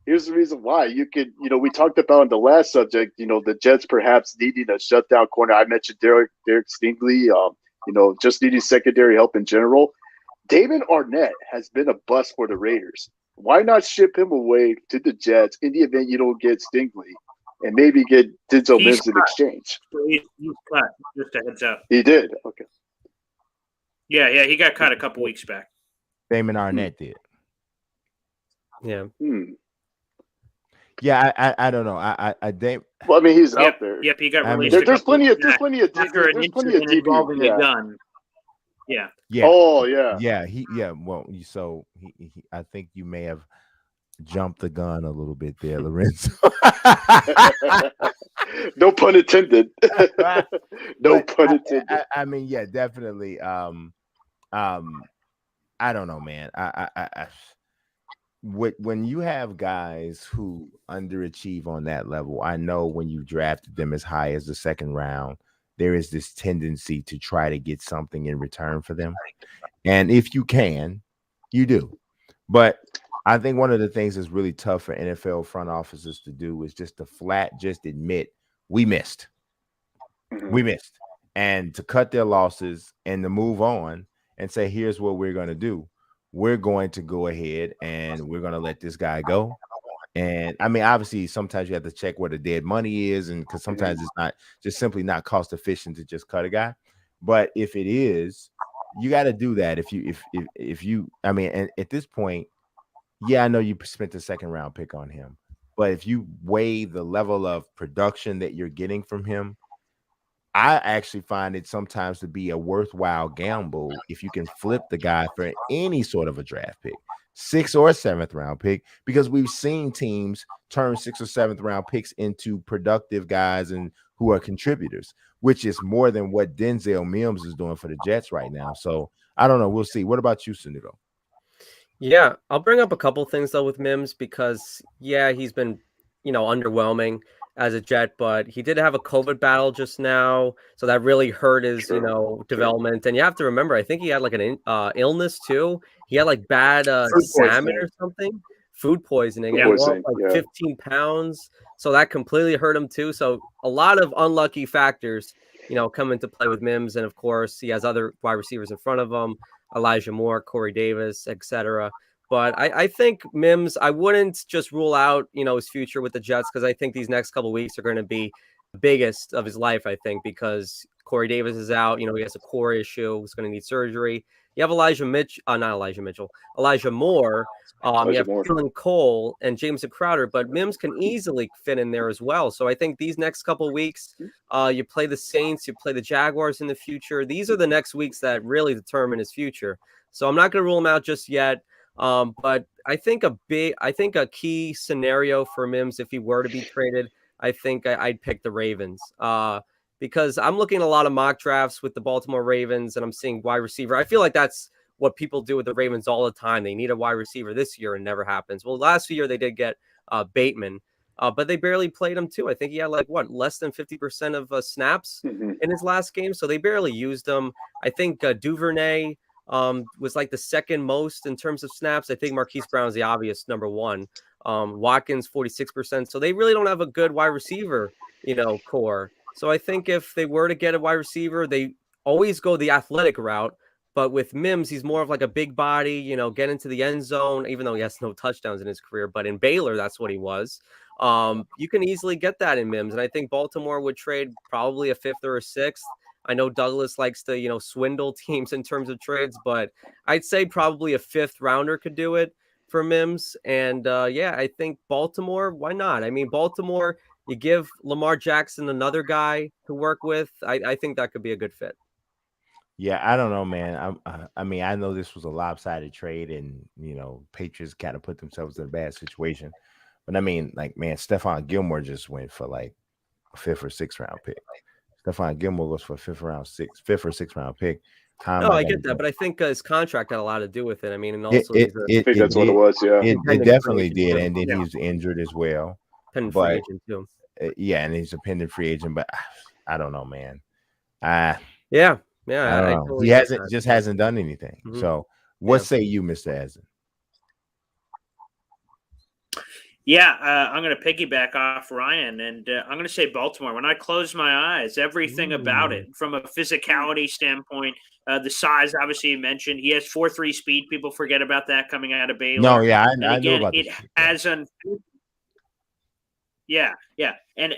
Here's the reason why. You could, we talked about in the last subject, the Jets perhaps needing a shutdown corner. I mentioned Derek Stingley, just needing secondary help in general. David Arnett has been a bust for the Raiders. Why not ship him away to the Jets in the event you don't get Stingley and maybe get Denzel Mims in exchange? He's cut, just a heads up. He did? Okay. Yeah, he got cut a couple weeks back. Damon Arnett did. Yeah. Yeah, I don't know. Well, I mean, he's out there. Yep, he got released. There's plenty of after an incident involving a gun. Yeah. Oh, yeah. Yeah. Well, so he I think you may have jumped the gun a little bit there, Lorenzo. No pun intended. No pun intended. I mean, yeah, definitely. I don't know, man. When you have guys who underachieve on that level, I know when you drafted them as high as the 2nd round, there is this tendency to try to get something in return for them. And if you can, you do. But I think one of the things that's really tough for NFL front offices to do is just to just admit we missed. We missed. And to cut their losses and to move on and say, here's what we're going to do. We're going to go ahead and we're going to let this guy go. And I mean, obviously, sometimes you have to check where the dead money is, and because sometimes it's not just simply not cost efficient to just cut a guy. But if it is, you got to do that. If you, I mean, and at this point, yeah, I know you spent the second round pick on him, but if you weigh the level of production that you're getting from him, I actually find it sometimes to be a worthwhile gamble if you can flip the guy for any sort of a draft pick, 6th or 7th round pick, because we've seen teams turn 6th or 7th round picks into productive guys and who are contributors, which is more than what Denzel Mims is doing for the Jets right now. So I don't know. We'll see. What about you, Sanudo? Yeah, I'll bring up a couple things though with Mims because he's been, underwhelming as a Jet, but he did have a COVID battle just now, so that really hurt his, development. And you have to remember, I think he had like an illness too. He had like bad salmon or something, food poisoning, and he lost like 15 pounds. So that completely hurt him too. So a lot of unlucky factors, come into play with Mims, and of course he has other wide receivers in front of him. Elijah Moore, Corey Davis, etc. But I think Mims, I wouldn't just rule out, his future with the Jets because I think these next couple of weeks are going to be the biggest of his life, I think, because Corey Davis is out. He has a core issue. He's going to need surgery. You have Elijah Moore. You have Keelan Cole and Jameson Crowder, but Mims can easily fit in there as well. So I think these next couple of weeks, you play the Saints, you play the Jaguars in the future. These are the next weeks that really determine his future. So I'm not going to rule him out just yet. But I think a key scenario for Mims, if he were to be traded, I think I'd pick the Ravens. Because I'm looking at a lot of mock drafts with the Baltimore Ravens, and I'm seeing wide receiver. I feel like that's what people do with the Ravens all the time. They need a wide receiver this year, and never happens. Well, last year they did get Bateman, but they barely played him too. I think he had less than 50% of snaps in his last game, so they barely used him. I think Duvernay was like the second most in terms of snaps. I think Marquise Brown is the obvious number one. Watkins 46%. So they really don't have a good wide receiver, core. So I think if they were to get a wide receiver, they always go the athletic route. But with Mims, he's more of like a big body, get into the end zone, even though he has no touchdowns in his career. But in Baylor, that's what he was. You can easily get that in Mims. And I think Baltimore would trade probably a 5th or a 6th. I know Douglas likes to, swindle teams in terms of trades, but I'd say probably a 5th rounder could do it for Mims. And I think Baltimore, why not? I mean, Baltimore, you give Lamar Jackson another guy to work with. I think that could be a good fit. Yeah, I don't know, man. I mean, I know this was a lopsided trade, and Patriots kind of put themselves in a bad situation. But I mean, Stephon Gilmore just went for like a 5th or 6th round pick. Stephon Gilmore goes for a 5th or 6th round pick. I get that, but I think his contract had a lot to do with it. I mean, and also I think that's what it was. Yeah, it definitely did, and then he was injured as well. Pending free agent too. Yeah, and he's a pending free agent, but I don't know, man. Yeah, I don't know. He hasn't done anything. Mm-hmm. So, what say you, Mr. Ezen? Yeah, I'm going to piggyback off Ryan, and I'm going to say Baltimore. When I close my eyes, everything about it, from a physicality standpoint, the size, obviously you mentioned, he has 4.3 speed. People forget about that coming out of Baylor. No, yeah, I know about it. Yeah. And,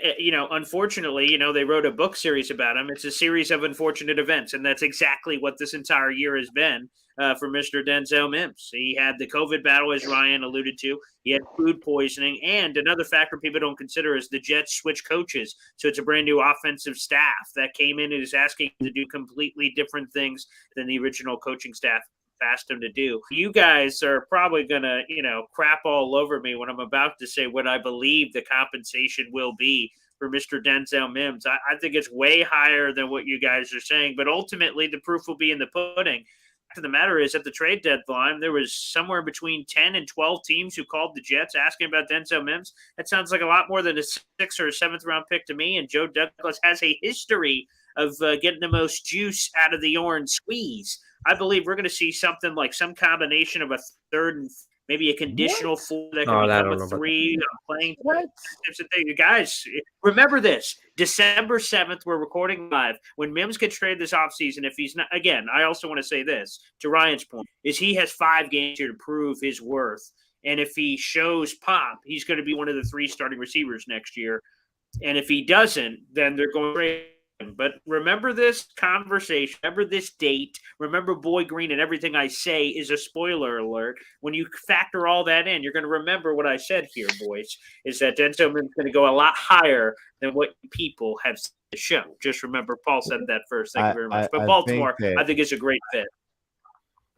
unfortunately, they wrote a book series about him. It's a series of unfortunate events, and that's exactly what this entire year has been for Mr. Denzel Mims. He had the COVID battle, as Ryan alluded to. He had food poisoning, and another factor people don't consider is the Jets switch coaches. So it's a brand new offensive staff that came in and is asking to do completely different things than the original coaching staff asked him to do. You guys are probably going to, crap all over me when I'm about to say what I believe the compensation will be for Mr. Denzel Mims. I think it's way higher than what you guys are saying, but ultimately the proof will be in the pudding. The matter is, at the trade deadline, there was somewhere between 10 and 12 teams who called the Jets asking about Denzel Mims. That sounds like a lot more than a 6th or 7th round pick to me. And Joe Douglas has a history of getting the most juice out of the orange squeeze. I believe we're going to see something like some combination of a third and maybe a conditional What? four that Oh, can I become don't a know about that. three playing What? types of things. Guys, remember this. December 7th, we're recording live. When Mims gets traded this offseason, if he's not, again, I also want to say this to Ryan's point, is he has 5 games here to prove his worth. And if he shows pop, he's going to be one of the 3 starting receivers next year. And if he doesn't, then they're going to trade him. But remember this conversation, remember this date, remember Boy Green, and everything I say is a spoiler alert. When you factor all that in, you're going to remember what I said here, boys, is that Denzel Mims is going to go a lot higher than what people have said the show. Just remember, Paul said that first. Thank you very much. But Baltimore, I think is a great fit.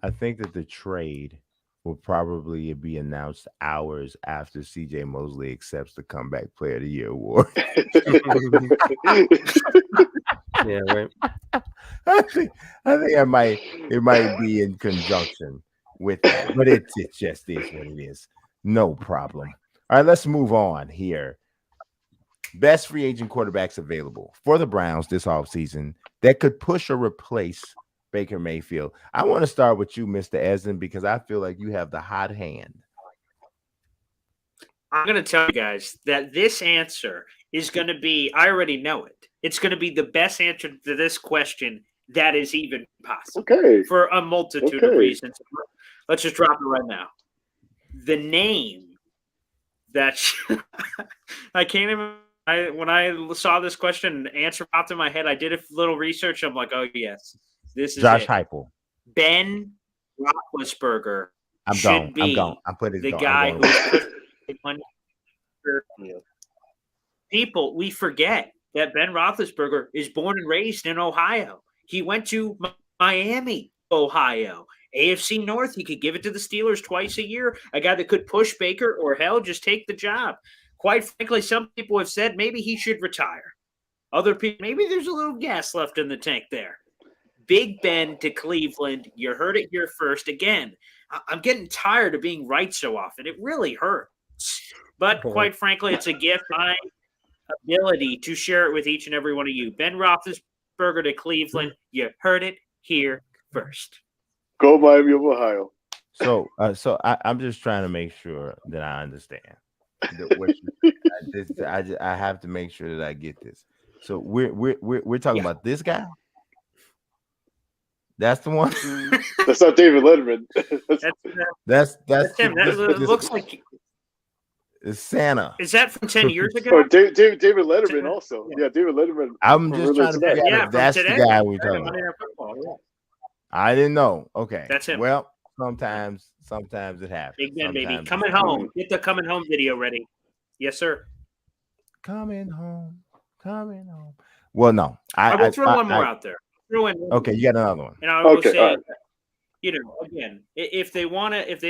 I think that the trade will probably be announced hours after CJ Mosley accepts the Comeback Player of the Year award. Yeah, right. I think it might be in conjunction with that, but it just is what it is. No problem. All right, let's move on here. Best free agent quarterbacks available for the Browns this offseason that could push or replace Baker Mayfield. I want to start with you, Mr. Esden, because I feel like you have the hot hand. I'm going to tell you guys that this answer is going to be, I already know it. It's going to be the best answer to this question that is even possible. Okay. For a multitude of reasons. Let's just drop it right now. The name that I can't even. When I saw this question, the answer popped in my head. I did a little research. I'm like, oh yes, this is Josh it. Heupel. Ben Roethlisberger I'm should be I'm putting the guy who's people. We forget that Ben Roethlisberger is born and raised in Ohio. He went to Miami, Ohio. AFC North, he could give it to the Steelers twice a year. A guy that could push Baker or hell, just take the job. Quite frankly, some people have said maybe he should retire. Other people, maybe there's a little gas left in the tank there. Big Ben to Cleveland. You heard it here first. Again, I'm getting tired of being right so often. It really hurts. But quite frankly, it's a gift. My ability to share it with each and every one of you. Ben Roethlisberger to Cleveland. You heard it here first. Go Miami of Ohio. So I'm just trying to make sure that I understand. I have to make sure that I get this. So we're talking about this guy. That's the one. That's not David Letterman. That's him. That looks like it's Santa. Is that from 10 years ago? Or David Letterman also. Yeah, David Letterman. I'm just trying to figure out if that's the guy we're talking about. I didn't know. Okay, that's him. Well, sometimes it happens. Big Ben, baby, coming home. Get the coming home video ready. Yes, sir. Coming home. Well, no, I will throw one more out there. Okay, you got another one. And I will say, again, if they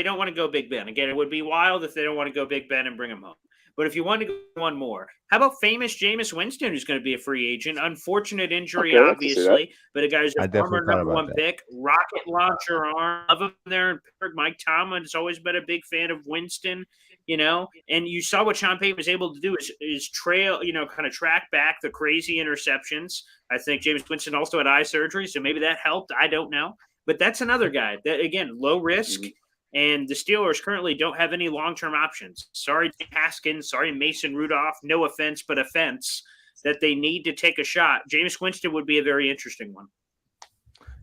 don't want to go Big Ben, again, it would be wild if they don't want to go Big Ben and bring him home. But if you want to go one more, how about famous Jameis Winston, who's going to be a free agent? Unfortunate injury, obviously, but a guy who's a former number 1 pick, rocket launcher arm. Love him there in Pittsburgh. Mike Tomlin has always been a big fan of Winston, and you saw what Sean Payton was able to do is trail, kind of track back the crazy interceptions. I think Jameis Winston also had eye surgery, so maybe that helped. I don't know. But that's another guy that, again, low risk. Mm-hmm. And the Steelers currently don't have any long-term options. Sorry, Haskins. Sorry, Mason Rudolph. No offense, but offense that they need to take a shot. Jameis Winston would be a very interesting one.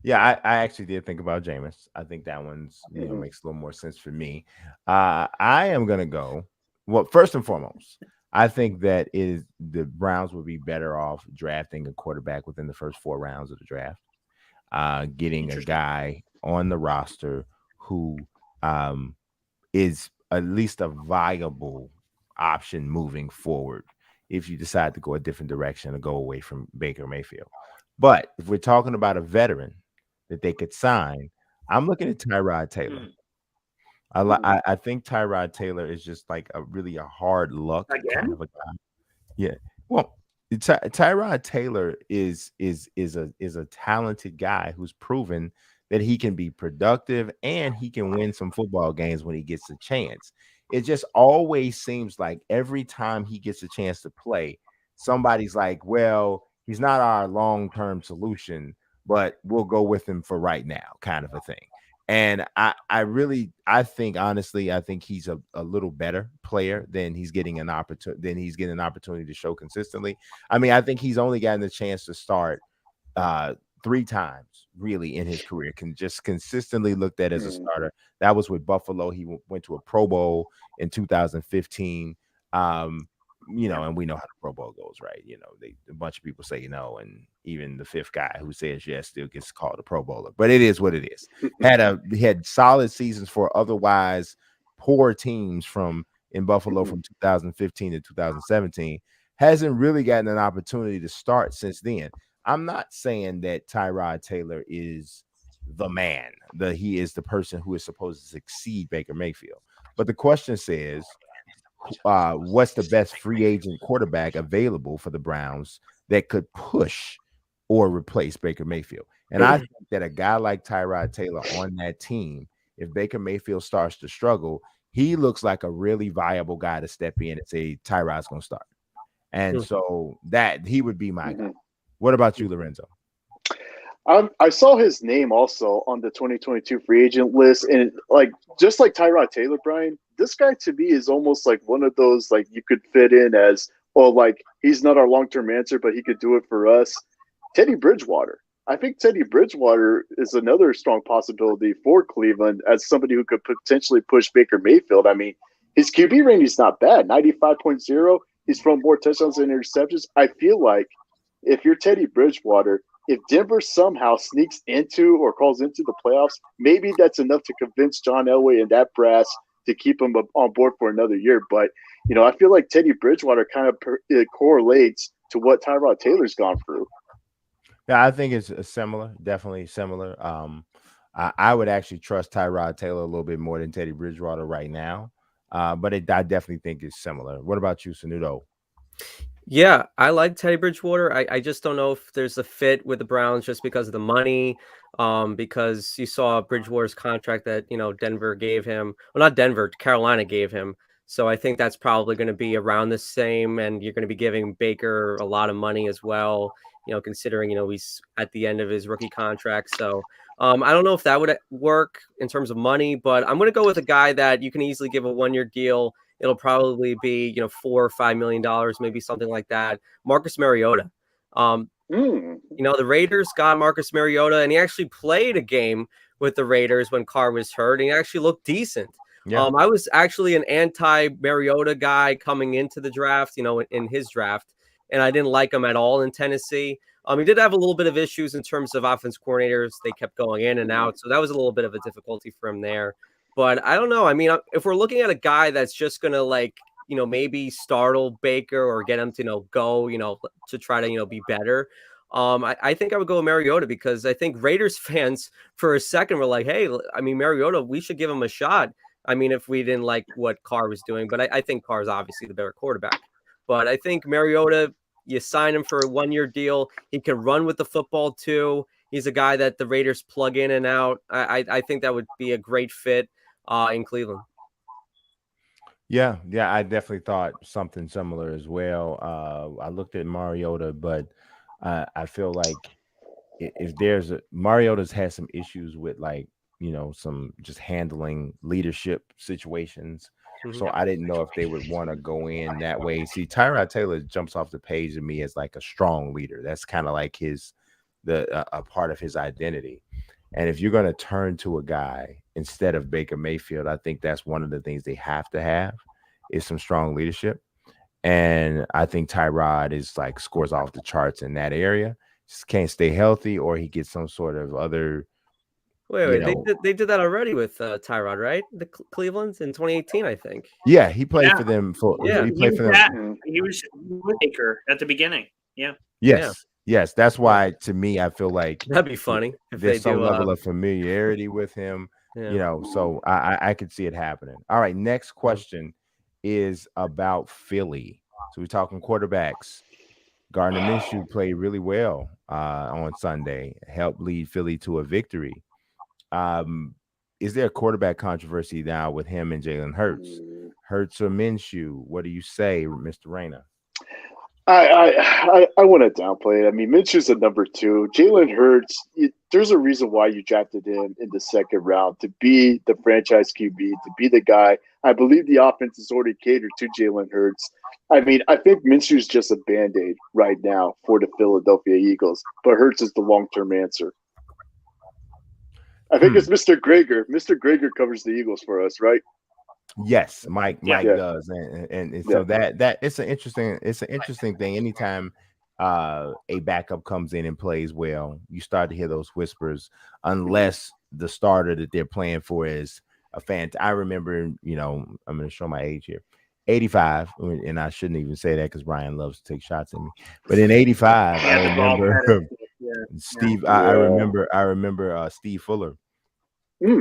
Yeah, I actually did think about Jameis. I think that one's makes a little more sense for me. I am going to go. Well, first and foremost, I think that the Browns would be better off drafting a quarterback within the first 4 rounds of the draft, getting a guy on the roster who is at least a viable option moving forward if you decide to go a different direction or go away from Baker Mayfield. But if we're talking about a veteran that they could sign, I'm looking at Tyrod Taylor. I think Tyrod Taylor is just like a hard luck kind of a guy. Yeah. Well, Tyrod Taylor is a talented guy who's proven that he can be productive and he can win some football games when he gets a chance. It just always seems like every time he gets a chance to play, somebody's like, well, he's not our long-term solution, but we'll go with him for right now, kind of a thing. And I think honestly, I think he's a little better player than he's getting an opportunity to show consistently. I mean, I think he's only gotten the chance to start uh 3 times really in his career, can just consistently looked at as a starter. That was with Buffalo. He went to a Pro Bowl in 2015. And we know how the Pro Bowl goes, right? A bunch of people say and even the fifth guy who says yes still gets called a Pro Bowler. But it is what it is. He had solid seasons for otherwise poor teams from in Buffalo from 2015 to 2017. Hasn't really gotten an opportunity to start since then. I'm not saying that Tyrod Taylor is the man, he is the person who is supposed to succeed Baker Mayfield. But the question says, what's the best free agent quarterback available for the Browns that could push or replace Baker Mayfield? And I think that a guy like Tyrod Taylor on that team, if Baker Mayfield starts to struggle, he looks like a really viable guy to step in and say Tyrod's going to start. And so that he would be my guy. What about you, Lorenzo? I saw his name also on the 2022 free agent list, and just like Tyrod Taylor, Brian, this guy to me is almost like one of those you could fit in as, he's not our long-term answer, but he could do it for us. Teddy Bridgewater. I think Teddy Bridgewater is another strong possibility for Cleveland as somebody who could potentially push Baker Mayfield. I mean, his QB rating is not bad, 95.0. He's thrown more touchdowns than interceptions. I feel like if you're Teddy Bridgewater, if Denver somehow sneaks into or calls into the playoffs, maybe that's enough to convince John Elway and that brass to keep him on board for another year. But, I feel like Teddy Bridgewater kind of correlates to what Tyrod Taylor's gone through. Yeah, I think it's similar, definitely similar. I would actually trust Tyrod Taylor a little bit more than Teddy Bridgewater right now. But I definitely think it's similar. What about you, Sanudo? Yeah, I like Teddy Bridgewater. I just don't know if there's a fit with the Browns just because of the money. Because you saw Bridgewater's contract that Denver gave him. Well, not Denver, Carolina gave him. So I think that's probably going to be around the same, and you're going to be giving Baker a lot of money as well. Considering he's at the end of his rookie contract. So I don't know if that would work in terms of money, but I'm going to go with a guy that you can easily give a 1-year deal. It'll probably be, $4 or $5 million, maybe something like that. Marcus Mariota. The Raiders got Marcus Mariota, and he actually played a game with the Raiders when Carr was hurt, and he actually looked decent. Yeah. I was actually an anti-Mariota guy coming into the draft, in his draft, and I didn't like him at all in Tennessee. He did have a little bit of issues in terms of offense coordinators. They kept going in and out, so that was a little bit of a difficulty for him there. But I don't know. I mean, if we're looking at a guy that's just going to maybe startle Baker or get him to, go, to try to, be better. I think I would go with Mariota because I think Raiders fans for a second were like, hey, I mean, Mariota, we should give him a shot. I mean, if we didn't like what Carr was doing, but I think Carr is obviously the better quarterback. But I think Mariota, you sign him for a 1-year deal. He can run with the football too. He's a guy that the Raiders plug in and out. I think that would be a great fit in Cleveland. Yeah, I definitely thought something similar as well. I looked at Mariota, but I feel like if there's Mariota's had some issues with some just handling leadership situations. Mm-hmm. So I didn't know if they would want to go in that way. See, Tyrod Taylor jumps off the page to me as like a strong leader. That's kind of like a part of his identity. And if you're going to turn to a guy instead of Baker Mayfield, I think that's one of the things they have to have is some strong leadership. And I think Tyrod is scores off the charts in that area. Just can't stay healthy, or he gets some sort of other. Wait, they did that already with Tyrod, right? The Cleveland's in 2018, I think. Yeah, he played for them. He played for them. He was with Baker at the beginning. Yeah. Yes, that's why to me I feel like that'd be funny if there's some level of familiarity with him. So I could see it happening. All right, next question is about Philly. So we're talking quarterbacks. Gardner Minshew played really well on Sunday, helped lead Philly to a victory. Is there a quarterback controversy now with him and Jalen Hurts? Hurts or Minshew? What do you say, Mr. Rayner? I want to downplay it. I mean, Minshew's a number two. Jalen Hurts, there's a reason why you drafted him in the second round to be the franchise QB, to be the guy. I believe the offense is already catered to Jalen Hurts. I mean, I think Minshew's just a band aid right now for the Philadelphia Eagles, but Hurts is the long term answer. I think it's Mr. Greger. Mr. Greger covers the Eagles for us, right? Yes, Mike Yeah. does, and so that it's an interesting thing. Anytime a backup comes in and plays well, you start to hear those whispers, unless the starter that they're playing for is a fan. I remember, I'm going to show my age here. 85, and I shouldn't even say that because Brian loves to take shots at me. But in 85, I remember Steve. I remember Steve Fuller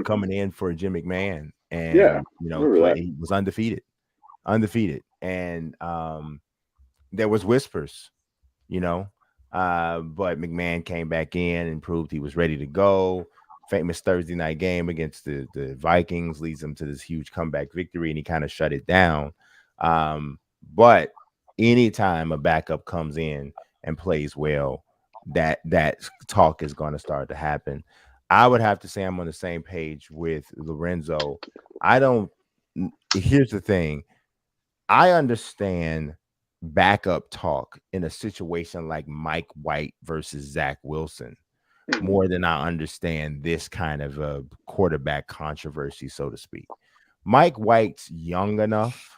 coming in for Jim McMahon, and he was undefeated, and there was whispers, but McMahon came back in and proved he was ready to go. Famous Thursday night game against the Vikings leads them to this huge comeback victory, and he kind of shut it down. But anytime a backup comes in and plays well, that talk is going to start to happen. I would have to say I'm on the same page with Lorenzo. Here's the thing. I understand backup talk in a situation like Mike White versus Zach Wilson more than I understand this kind of a quarterback controversy, so to speak. Mike White's young enough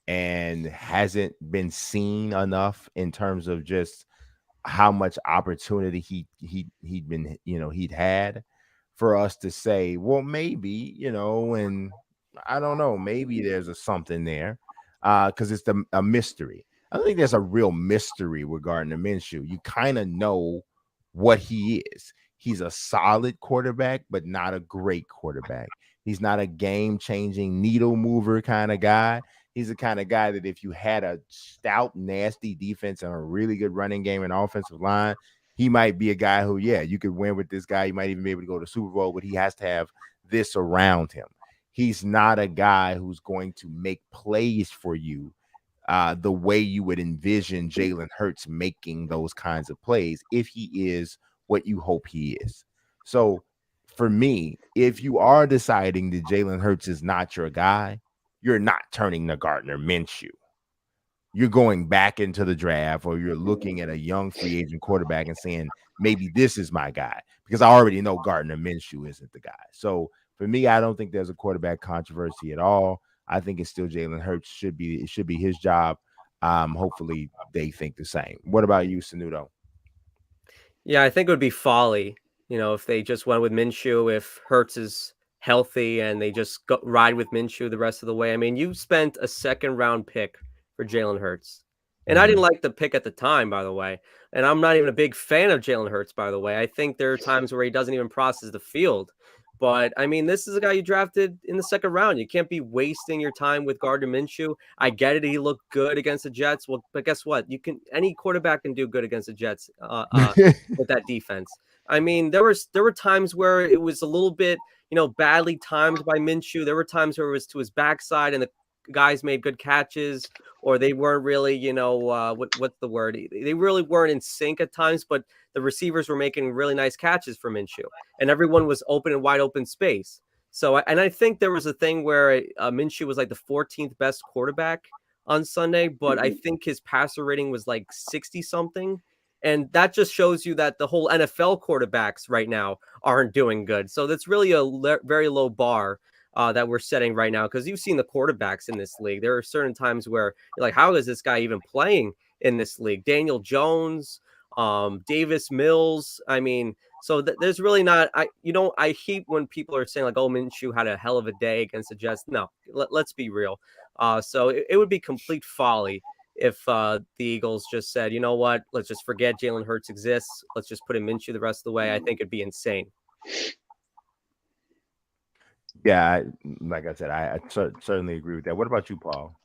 and hasn't been seen enough in terms of just how much opportunity he'd had for us to say, well, maybe, and I don't know, maybe there's a something there, because it's a mystery. I don't think there's a real mystery regarding the Minshew. You kind of know what he is. He's a solid quarterback, but not a great quarterback. He's not a game-changing needle mover kind of guy. He's the kind of guy that if you had a stout, nasty defense and a really good running game and offensive line, he might be a guy who, you could win with this guy. You might even be able to go to Super Bowl, but he has to have this around him. He's not a guy who's going to make plays for you the way you would envision Jalen Hurts making those kinds of plays if he is what you hope he is. So for me, if you are deciding that Jalen Hurts is not your guy, you're not turning to Gardner Minshew. You're going back into the draft, or you're looking at a young free agent quarterback and saying, maybe this is my guy, because I already know Gardner Minshew isn't the guy. So for me, I don't think there's a quarterback controversy at all. I think it's still Jalen Hurts. It should be his job. Hopefully they think the same. What about you, Sanudo? Yeah, I think it would be folly, if they just went with Minshew, if Hurts is healthy and they just ride with Minshew the rest of the way. I mean, you spent a second-round pick for Jalen Hurts. And I didn't like the pick at the time, by the way. And I'm not even a big fan of Jalen Hurts, by the way. I think there are times where he doesn't even process the field. But, I mean, this is a guy you drafted in the second round. You can't be wasting your time with Gardner Minshew. I get it. He looked good against the Jets. Well, but guess what? Any quarterback can do good against the Jets with that defense. I mean, there were times where it was a little bit, badly timed by Minshew. There were times where it was to his backside and the guys made good catches, or they weren't really, what's the word? They really weren't in sync at times, but the receivers were making really nice catches for Minshew, and everyone was open in wide open space. So, and I think there was a thing where Minshew was like the 14th best quarterback on Sunday, but I think his passer rating was like 60 something. And that just shows you that the whole NFL quarterbacks right now aren't doing good. So that's really a very low bar that we're setting right now, because you've seen the quarterbacks in this league. There are certain times where you're like, how is this guy even playing in this league? Daniel Jones, Davis Mills. I mean, so there's really not. I hate when people are saying like, oh, Minshew had a hell of a day against the Jets. No, let's be real. So it would be complete folly if the Eagles just said, you know what, let's just forget Jalen Hurts exists. Let's just put in Minshew the rest of the way. I think it'd be insane. Yeah, like I said, I certainly agree with that. What about you, Paul?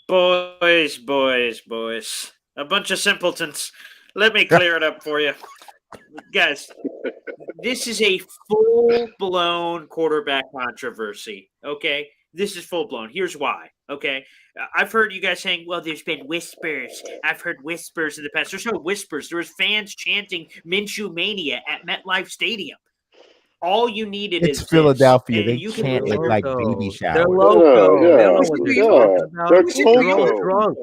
Boys. A bunch of simpletons. Let me clear it up for you. Guys, this is a full-blown quarterback controversy, okay? This is full blown. Here's why. Okay. I've heard you guys saying, well, there's been whispers. I've heard whispers in the past. There's no whispers. There was fans chanting Minshew Mania at MetLife Stadium. All you needed It's is Philadelphia. this. They And you chant can it like baby They're showers. loco. Yeah, They don't know yeah, what they're yeah. talking about. They're They're all Toto. drunk.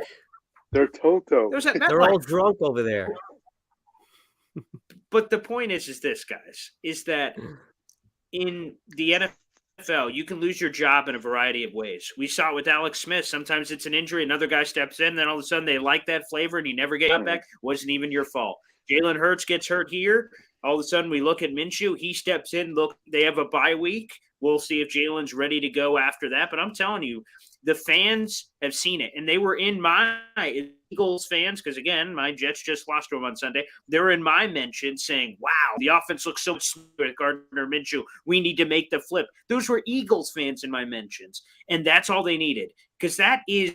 They're Toto. There's that They're all MetLife. drunk over there. But the point is this, guys, is that in the NFL, you can lose your job in a variety of ways. We saw it with Alex Smith. Sometimes it's an injury, another guy steps in, then all of a sudden they like that flavor and you never get back. Wasn't even your fault. Jalen Hurts gets hurt here. All of a sudden we look at Minshew. He steps in. Look, they have a bye week. We'll see if Jalen's ready to go after that. But I'm telling you, the fans have seen it. And they were in my Eagles fans, because, again, my Jets just lost to them on Sunday. They were in my mention saying, wow, the offense looks so smooth with Gardner Minshew. We need to make the flip. Those were Eagles fans in my mentions. And that's all they needed, because that is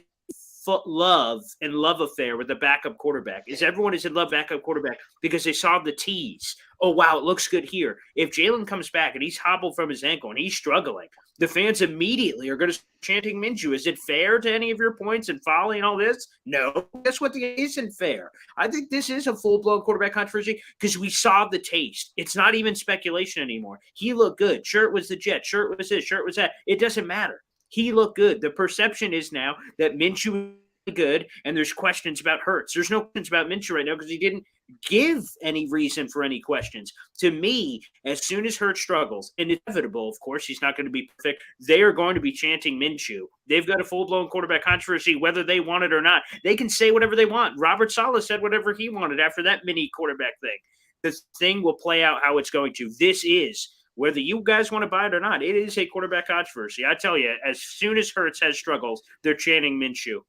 love and love affair with the backup quarterback. Is everyone is in love backup quarterback because they saw the tease. Oh, wow, it looks good here. If Jalen comes back and he's hobbled from his ankle and he's struggling, the fans immediately are going to start chanting Minshew. Is it fair to any of your points and folly and all this? No, that's what isn't fair. I think this is a full-blown quarterback controversy because we saw the taste. It's not even speculation anymore. He looked good. Sure, it was the Jets. Sure, it was this. Sure, it was that. It doesn't matter. He looked good. The perception is now that Minshew is good, and there's questions about Hurts. There's no questions about Minshew right now because he didn't give any reason for any questions. To me, as soon as Hurts struggles, and it's inevitable, of course, he's not going to be perfect, they are going to be chanting Minshew. They've got a full-blown quarterback controversy, whether they want it or not. They can say whatever they want. Robert Saleh said whatever he wanted after that mini quarterback thing. The thing will play out how it's going to. This is, whether you guys want to buy it or not, it is a quarterback controversy. I tell you, as soon as Hurts has struggles, they're chanting Minshew.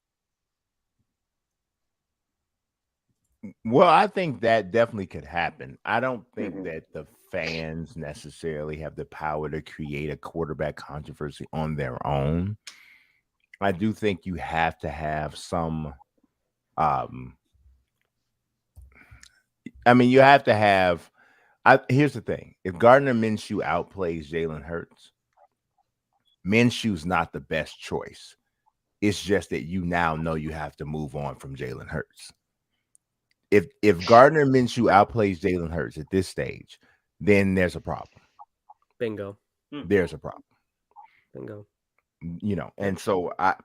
Well, I think that definitely could happen. I don't think that the fans necessarily have the power to create a quarterback controversy on their own. I do think you have to have some you have to have here's the thing. If Gardner Minshew outplays Jalen Hurts, Minshew's not the best choice. It's just that you now know you have to move on from Jalen Hurts. If Gardner Minshew outplays Jalen Hurts at this stage, then there's a problem. Bingo. There's a problem. Bingo. You know, and so I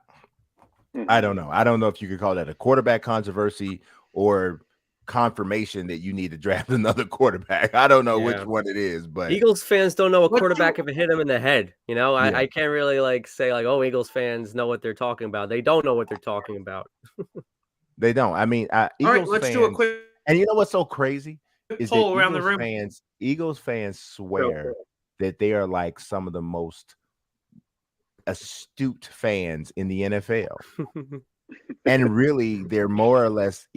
don't know. I don't know if you could call that a quarterback controversy or confirmation that you need to draft another quarterback. I don't know which one it is, but Eagles fans don't know a quarterback if it hit them in the head. You know, I can't really say oh, Eagles fans know what they're talking about. They don't know what they're talking about. They don't. I mean, Eagles all right, let's fans, do a quick. And you know what's so crazy is that poll around the room. Eagles fans swear that they are like some of the most astute fans in the NFL, and really, they're more or less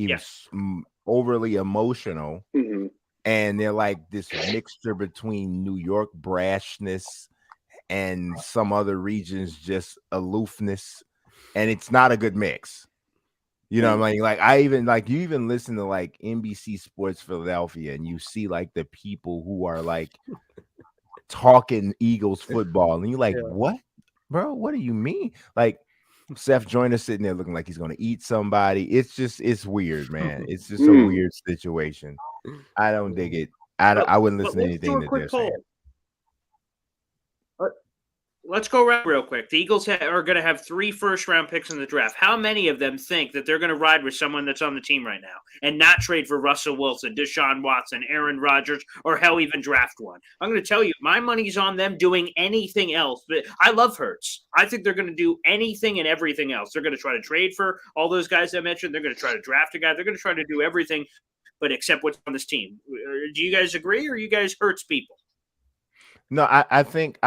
overly emotional, and they're like this mixture between New York brashness and some other regions just aloofness, and it's not a good mix. You know what I mean? Like you even listen to like NBC Sports Philadelphia and you see like the people who are like talking Eagles football and you're like, what, bro? What do you mean? Like Seth Joyner sitting there looking like he's going to eat somebody. It's weird, man. It's just a weird situation. I don't dig it. I wouldn't listen to anything that they're saying. Let's go around real quick. The Eagles are going to have 3 first-round picks in the draft. How many of them think that they're going to ride with someone that's on the team right now and not trade for Russell Wilson, Deshaun Watson, Aaron Rodgers, or hell, even draft one? I'm going to tell you, my money's on them doing anything else. But I love Hurts. I think they're going to do anything and everything else. They're going to try to trade for all those guys I mentioned. They're going to try to draft a guy. They're going to try to do everything but except what's on this team. Do you guys agree, or are you guys Hurts people? No, I think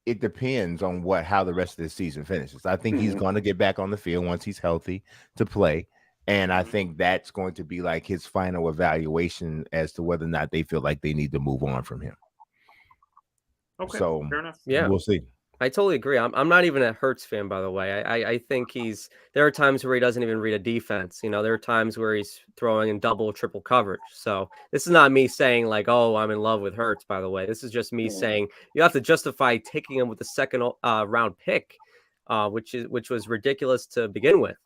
it depends on how the rest of the season finishes. I think he's going to get back on the field once he's healthy to play. And I think that's going to be like his final evaluation as to whether or not they feel like they need to move on from him. Okay, so fair enough. Yeah, we'll see. I totally agree. I'm not even a Hurts fan, by the way. I think there are times where he doesn't even read a defense. There are times where he's throwing in double, triple coverage. So this is not me saying like, oh, I'm in love with Hurts, by the way. This is just me saying you have to justify taking him with the second round pick, which was ridiculous to begin with.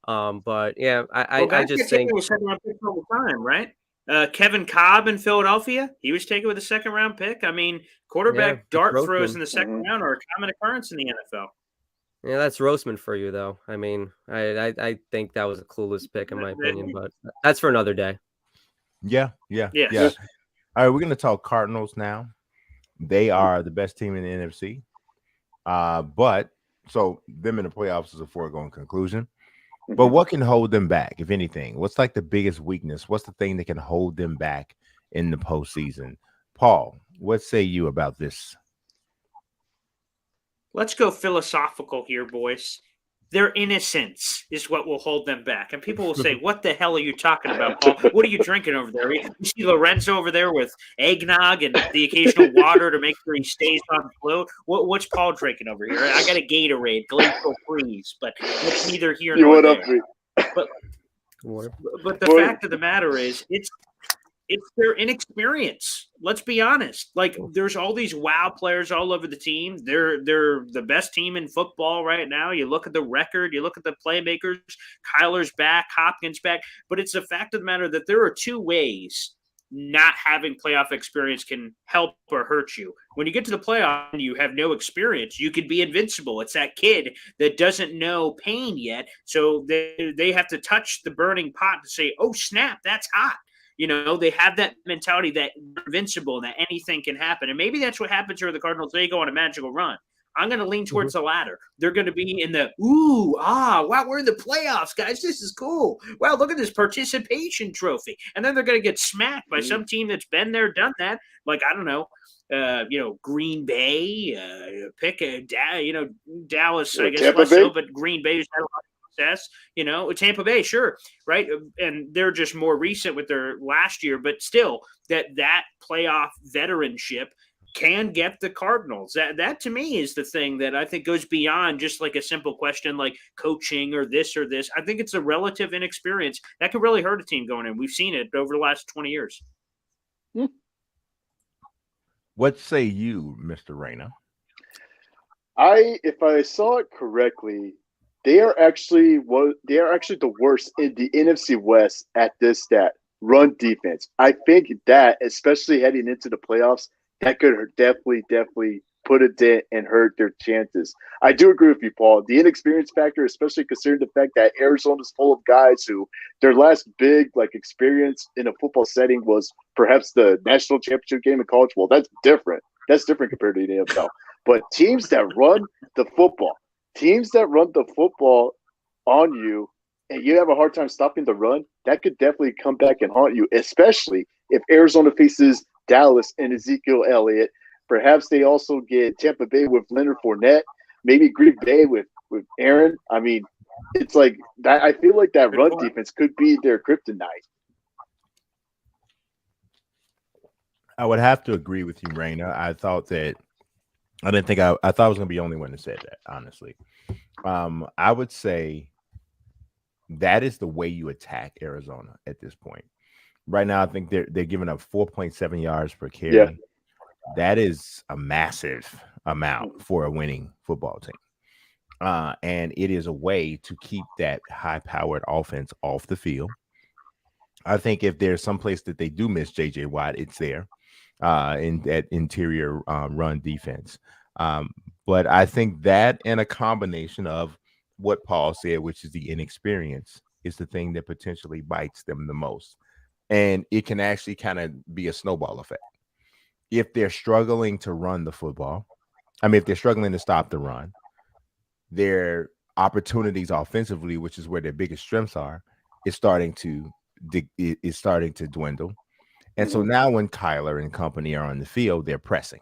But yeah, I just think with second round picks all the time, right? Kevin Cobb in Philadelphia, he was taken with a second round pick. I mean, quarterback dart throws in the second round are a common occurrence in the NFL. Yeah, that's Roseman for you, though. I mean, I think that was a clueless pick in my opinion, but that's for another day. Yeah. All right, we're going to talk Cardinals now. They are the best team in the NFC. But so them in the playoffs is a foregone conclusion. But what can hold them back, if anything? What's like the biggest weakness? What's the thing that can hold them back in the postseason? Paul, what say you about this? Let's go philosophical here, boys. Their innocence is what will hold them back. And people will say, what the hell are you talking about, Paul? What are you drinking over there? You see Lorenzo over there with eggnog and the occasional water to make sure he stays on float? What's Paul drinking over here? I got a Gatorade, Glacial Freeze, but it's neither here nor there. But the fact of the matter is, it's their inexperience. Let's be honest. Like, there's all these wow players all over the team. They're the best team in football right now. You look at the record, you look at the playmakers. Kyler's back, Hopkins back. But it's the fact of the matter that there are two ways not having playoff experience can help or hurt you. When you get to the playoff and you have no experience, you could be invincible. It's that kid that doesn't know pain yet. So they have to touch the burning pot to say, oh, snap, that's hot. They have that mentality that they're invincible, that anything can happen. And maybe that's what happens here with the Cardinals. They go on a magical run. I'm going to lean towards the latter. They're going to be in the, wow, we're in the playoffs, guys. This is cool. Wow, look at this participation trophy. And then they're going to get smacked by some team that's been there, done that. Like, I don't know, Green Bay, Dallas, I guess less so, but Green Bay has had a lot of success, Tampa Bay, sure, right? And they're just more recent with their last year, but still, that playoff veteranship can get the Cardinals. That to me is the thing that I think goes beyond just like a simple question like coaching or this or this. I think it's a relative inexperience that could really hurt a team going in. We've seen it over the last 20 years. What say you, Mr. Reyna? If I saw it correctly, they are actually the worst in the NFC West at this stat, run defense. I think that, especially heading into the playoffs, that could definitely put a dent and hurt their chances. I do agree with you, Paul. The inexperience factor, especially considering the fact that Arizona's full of guys who their last big experience in a football setting was perhaps the national championship game in college. Well, that's different. That's different compared to the NFL. But teams that run the football on you, and you have a hard time stopping the run, that could definitely come back and haunt you, especially if Arizona faces Dallas and Ezekiel Elliott. Perhaps they also get Tampa Bay with Leonard Fournette, maybe Green Bay with Aaron. I mean, it's like that. I feel like that run defense could be their kryptonite. I would have to agree with you, Reyna. I thought I thought I was going to be the only one that said that, honestly. I would say that is the way you attack Arizona at this point. Right now, I think they're giving up 4.7 yards per carry. Yeah. That is a massive amount for a winning football team. And it is a way to keep that high-powered offense off the field. I think if there's some place that they do miss J.J. Watt, it's there in that interior run defense. But I think that and a combination of what Paul said, which is the inexperience, is the thing that potentially bites them the most. And it can actually kind of be a snowball effect. If they're struggling to run the football, if they're struggling to stop the run, their opportunities offensively, which is where their biggest strengths are, is starting to dwindle. And so now when Kyler and company are on the field, they're pressing.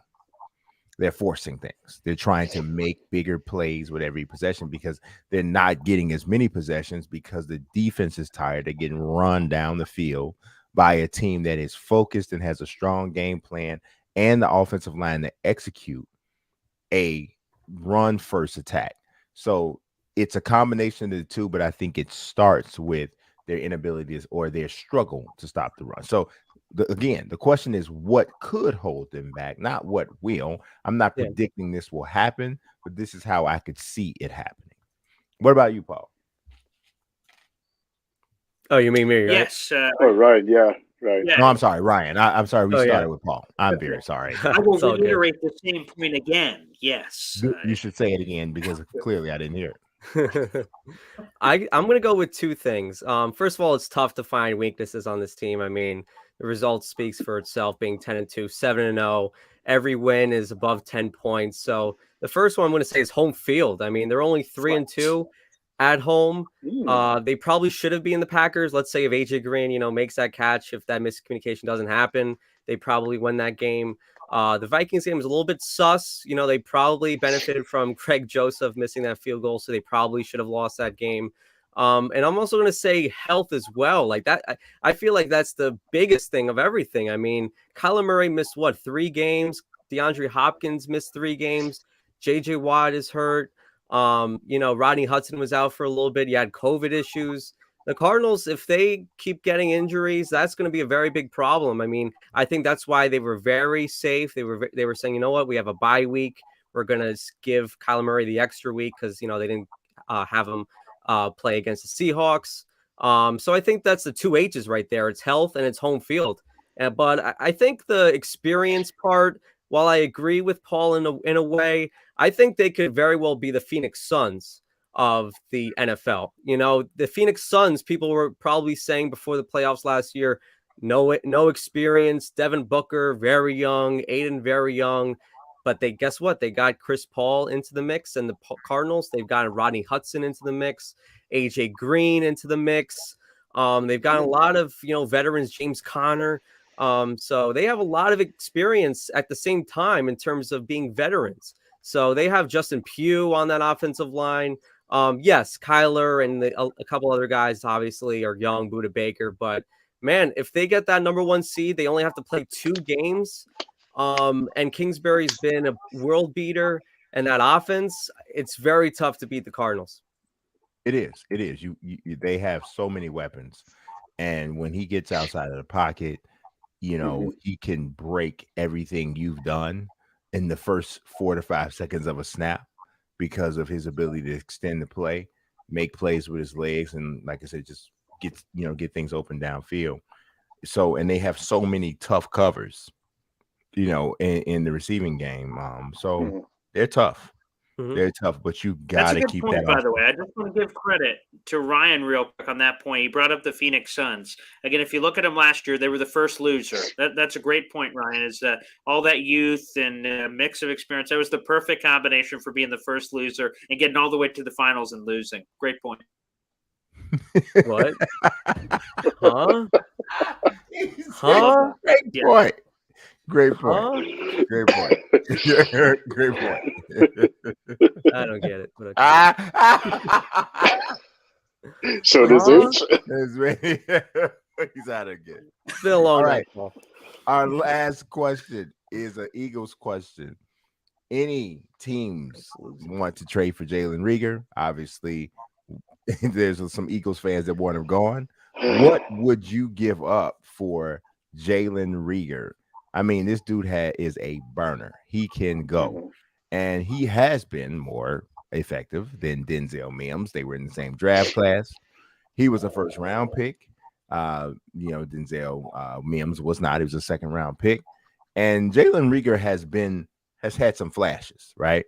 They're forcing things. They're trying to make bigger plays with every possession because they're not getting as many possessions because the defense is tired. They're getting run down the field by a team that is focused and has a strong game plan and the offensive line to execute a run first attack. So it's a combination of the two, but I think it starts with their inabilities or their struggle to stop the run. So again, the question is what could hold them back, not what will. I'm not Yeah. predicting this will happen, but this is how I could see it happening. What about you, Paul? Oh, you mean me, right? Yes. Oh, right. Yeah. Right. Yeah. No, I'm sorry, Ryan. I'm sorry. We Oh, yeah. started with Paul. I'm very sorry. I will It's all good. reiterate the same point again. Yes. You should say it again because clearly I didn't hear it. I'm going to go with two things. First of all, it's tough to find weaknesses on this team. I mean, the result speaks for itself, being 10-2, 7-0. Every win is above 10 points. So the first one I'm going to say is home field. I mean, they're only 3-2 at home. They probably should have been the Packers. Let's say if AJ Green, makes that catch, if that miscommunication doesn't happen, they probably win that game. The Vikings game was a little bit sus. They probably benefited from Craig Joseph missing that field goal, so they probably should have lost that game. And I'm also going to say health as well. Like that, I feel like that's the biggest thing of everything. I mean, Kyler Murray missed 3 games. DeAndre Hopkins missed 3 games. JJ Watt is hurt. Rodney Hudson was out for a little bit. You had COVID issues. The Cardinals, if they keep getting injuries, that's going to be a very big problem. I mean, I think that's why they were very safe. They were saying, you know what, we have a bye week. We're going to give Kyler Murray the extra week because, they didn't have him play against the Seahawks. So I think that's the 2 H's right there. It's health and it's home field. But I think the experience part, while I agree with Paul in a way, I think they could very well be the Phoenix Suns of the NFL. The Phoenix Suns, people were probably saying before the playoffs last year, no experience. Devin Booker, very young. Aiden, very young. But guess what? They got Chris Paul into the mix, and the Cardinals, they've got Rodney Hudson into the mix, AJ Green into the mix. They've got a lot of, veterans, James Conner. So they have a lot of experience at the same time in terms of being veterans. So they have Justin Pugh on that offensive line. Yes, Kyler and a couple other guys obviously are young, Buda Baker. But, man, if they get that number 1 seed, they only have to play 2 games. And Kingsbury's been a world beater. And that offense, it's very tough to beat the Cardinals. It is. They have so many weapons. And when he gets outside of the pocket, he can break everything you've done in the first 4 to 5 seconds of a snap because of his ability to extend the play, make plays with his legs, and like I said, just get things open downfield. So, and they have so many tough covers, in the receiving game. So they're tough. They're tough, but you got to keep point, that. By the way, I just want to give credit to Ryan real quick on that point. He brought up the Phoenix Suns. Again, if you look at them last year, they were the first loser. That's a great point, Ryan, is all that youth and mix of experience. That was the perfect combination for being the first loser and getting all the way to the finals and losing. Great point. What? Huh? Huh? Great point. Great point. Great point. Great point. I don't get it. But okay. So does it. He's out again. It's been a long night. Right. Our last question is an Eagles question. Any teams want to trade for Jalen Reagor? Obviously, there's some Eagles fans that want him gone. What would you give up for Jalen Reagor? I mean, this dude is a burner. He can go. And he has been more effective than Denzel Mims. They were in the same draft class. He was a first-round pick. Denzel Mims was not. He was a second-round pick. And Jalen Reagor has had some flashes, right?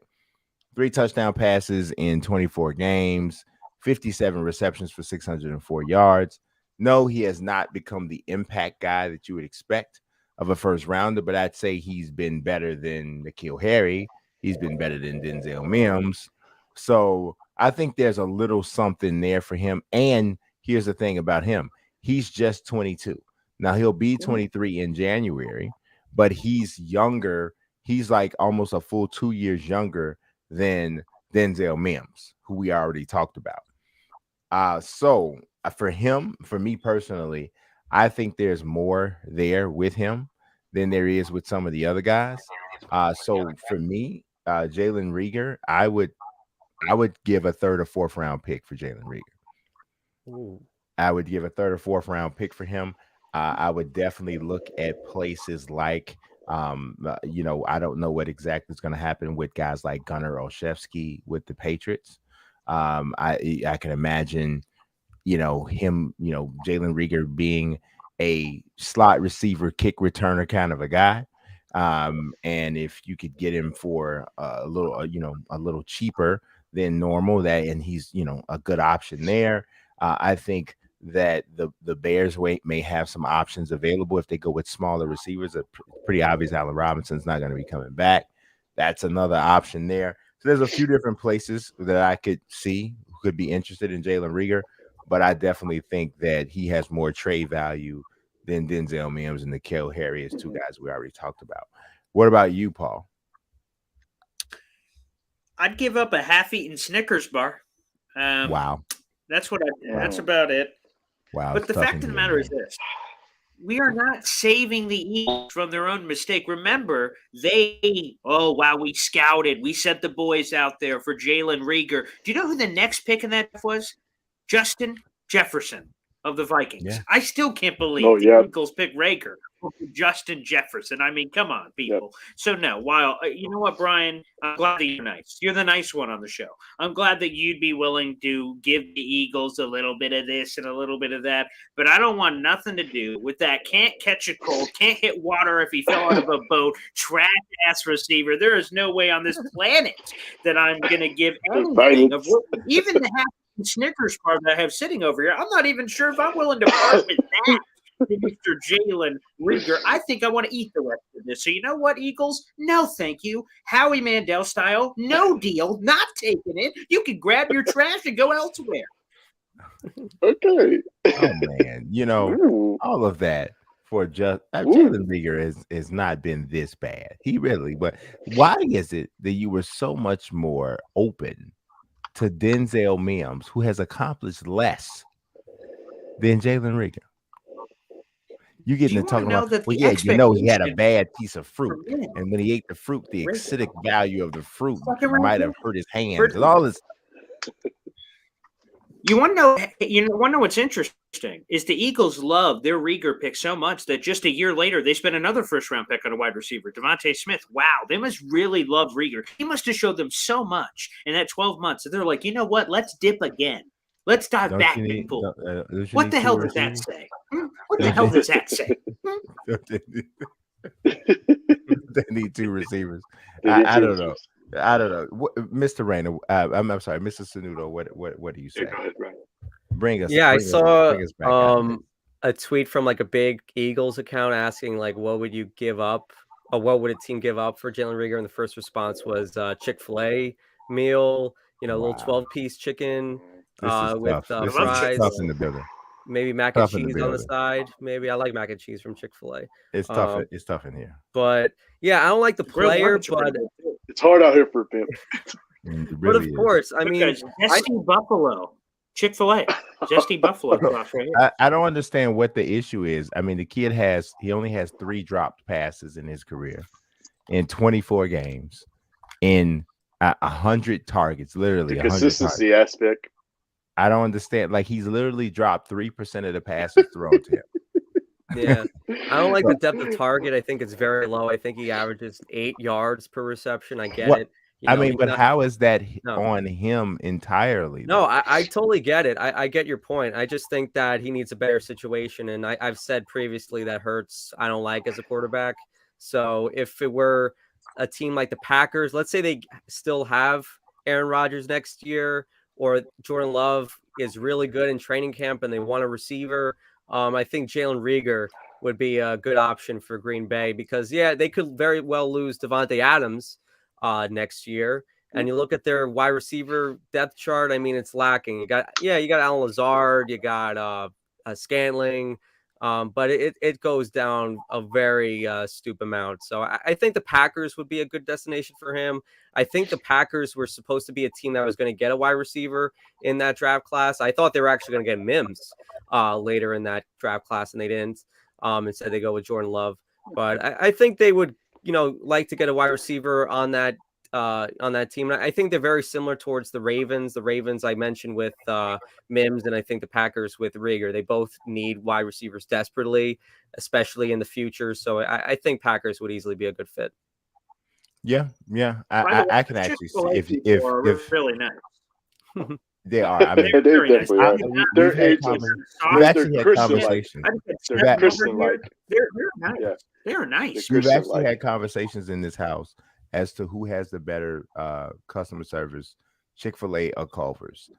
3 touchdown passes in 24 games, 57 receptions for 604 yards. No, he has not become the impact guy that you would expect of a first rounder, but I'd say he's been better than Nikhil Harry. He's been better than Denzel Mims. So I think there's a little something there for him. And here's the thing about him. He's just 22. Now he'll be 23 in January, but he's younger. He's like almost a full 2 years younger than Denzel Mims, who we already talked about. So for him, for me personally, I think there's more there with him than there is with some of the other guys. So for me, Jalen Rieger, I would give a third or fourth round pick for Jalen Rieger. Ooh. I would give a third or fourth round pick for him. I would definitely look at places like, I don't know what exactly is going to happen with guys like Gunnar Olszewski with the Patriots. I can imagine, him, Jalen Rieger being a slot receiver, kick returner kind of a guy. And if you could get him for a little cheaper than normal, and he's, a good option there. I think that the Bears may have some options available if they go with smaller receivers. Pretty obvious Allen Robinson's not going to be coming back. That's another option there. So there's a few different places that I could see who could be interested in Jalen Rieger, but I definitely think that he has more trade value than Denzel Mims and Nikhil Harry as two guys we already talked about. What about you, Paul? I'd give up a half-eaten Snickers bar. Wow. That's what that's about it. Wow. But the fact of the matter is this. We are not saving the Eagles from their own mistake. Remember, we scouted. We sent the boys out there for Jalen Rieger. Do you know who the next pick in that was? Justin Jefferson of the Vikings. Yeah. I still can't believe the Eagles picked Rieger over Justin Jefferson. I mean, come on, people. Yep. So, no, while you know what, Brian, I'm glad that you're nice. You're the nice one on the show. I'm glad that you'd be willing to give the Eagles a little bit of this and a little bit of that, but I don't want nothing to do with that can't catch a cold, can't hit water if he fell out of a boat, trash-ass receiver. There is no way on this planet that I'm going to give anything of what, even the half Snickers bar that I have sitting over here. I'm not even sure if I'm willing to part with that. Mr. Jalen Rieger, I think I want to eat the rest of this. So you know what, Eagles? No, thank you. Howie Mandel style, no deal, not taking it. You can grab your trash and go elsewhere. Okay. Oh man, all of that for just Jalen Rieger has not been this bad. But why is it that you were so much more open to Denzel Mims, who has accomplished less than Jalen Rieger? You getting to talking about, he had a bad piece of fruit, and when he ate the fruit, the acidic value of the fruit might have hurt his hands and all this. You want to know what's interesting is the Eagles love their Rieger pick so much that just a year later they spent another first-round pick on a wide receiver, Devontae Smith. Wow, they must really love Rieger. He must have showed them so much in that 12 months that they're like, you know what? Let's dip again. Let's dive back in pool. What the hell does that say? What the hell does that say? They need two receivers. I don't know. Mr. Rayner, I'm sorry, Mr. Sanudo. What do you say? Go ahead, Ryan. Bring us. Yeah, I saw back a tweet from like a big Eagles account asking like, what would you give up, or what would a team give up for Jalen Rieger? And the first response was Chick-fil-A meal, a little 12-piece chicken. With fries, tough in the building. Maybe mac and cheese on the side. Maybe I like mac and chease from Chick-fil-A. It's tough. It's tough in here. But yeah, I don't like the player, but it's hard out here for pimp. But of course, I mean, Zesty Buffalo, Chick-fil-A, Zesty Buffalo. I don't understand what the issue is. I mean, the kid only has 3 dropped passes in his career in 24 games, in 100 targets, literally. The consistency aspect. I don't understand. Like, he's literally dropped 3% of the passes thrown to him. Yeah. I don't like the depth of target. I think it's very low. I think he averages 8 yards per reception. I get it. But how is that on him entirely? No, I totally get it. I get your point. I just think that he needs a better situation. And I've said previously that Hurts I don't like as a quarterback. So if it were a team like the Packers, let's say they still have Aaron Rodgers next year, or Jordan Love is really good in training camp and they want a receiver, I think Jalen Rieger would be a good option for Green Bay because, they could very well lose Devontae Adams next year. And you look at their wide receiver depth chart, I mean, it's lacking. You got Alan Lazard, you got Scantling, but it goes down a very steep amount. So I think the Packers would be a good destination for him. I think the Packers were supposed to be a team that was going to get a wide receiver in that draft class. I thought they were actually going to get Mims later in that draft class, and they didn't. Instead, they go with Jordan Love. But I think they would, like to get a wide receiver on that on that team. And I think they're very similar towards the Ravens. The Ravens I mentioned with Mims, and I think the Packers with Rieger. They both need wide receivers desperately, especially in the future. So I think Packers would easily be a good fit. Yeah, yeah. By the way, I can the actually see Chick-fil-A people are if really nice. they are. I mean, they very nice. definitely are. we've They're had ageless. we've They're actually had Christian-like. conversations. I think They're That- Christian-like. They're nice. Yeah. They're nice. We've Christian actually like. had conversations in this house as to who has the better customer service, Chick-fil-A or Culver's.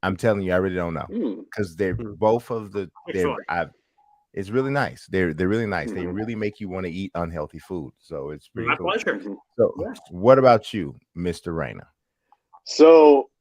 I'm telling you, I really don't know because they're both of the. It's really nice. They're really nice. They really make you want to eat unhealthy food. So it's pretty My cool. pleasure. So, what about you, Mr. Rayner? So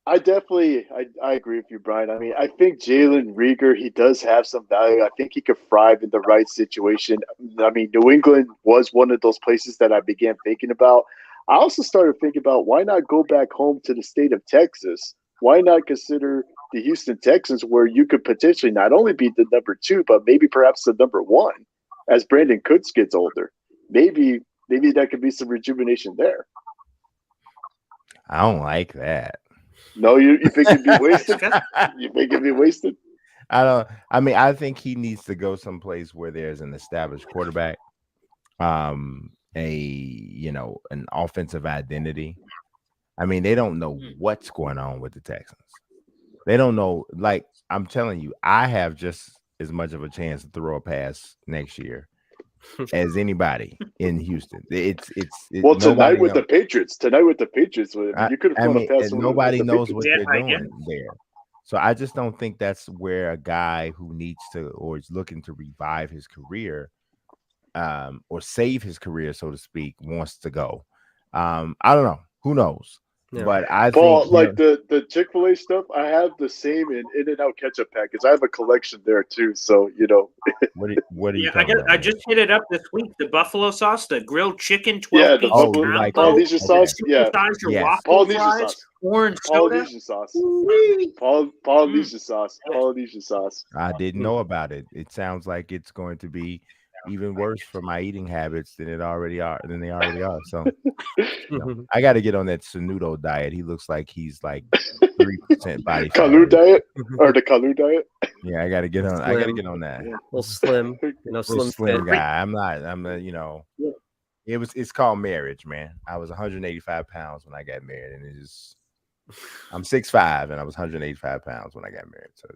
I definitely I agree with you, Brian. I mean, I think Jalen Rieger, he does have some value. I think he could thrive in the right situation. I mean, New England was one of those places that I began thinking about. I also started thinking about why not go back home to the state of Texas? Why not consider the Houston Texans, where you could potentially not only be the number 2, but maybe perhaps the number 1 as Brandon Cooks gets older. Maybe that could be some rejuvenation there. I don't like that. No, you think it'd be wasted? You think it'd be wasted? I mean, I think he needs to go someplace where there's an established quarterback, an offensive identity. I mean, they don't know what's going on with the Texans. They don't know. Like, I'm telling you, I have just as much of a chance to throw a pass next year as anybody in Houston. Well, tonight with the Patriots, you could have thrown a pass. Nobody knows what Yeah, they're doing there. So I just don't think that's where a guy who needs to or is looking to revive his career, or save his career, so to speak, wants to go. I don't know. Who knows? Yeah. But I Paul, think like the Chick-fil-A stuff, I have the same In-N-Out ketchup package. I have a collection there too. So what are you Yeah, talking about? I just hit it up this week. The buffalo sauce, the grilled chicken, 12 piece you combo, like Polynesian sauce. Yeah, supersize your Yes. waffle Polynesian fries, sauce. orange soda. Polynesian sauce. Polynesian sauce. Polynesian sauce. I didn't know about it. It sounds like it's going to be even worse for my eating habits than they already are. So I got to get on that Sanudo diet. He looks like he's like 3% body fat. Kalu diet or the Kalu diet. Yeah, I got to get on. I got to get on that. A little slim, Little slim fit. guy. It's called marriage, man. I was 185 pounds when I got married, and I'm 6'5", and I was 185 pounds when I got married. So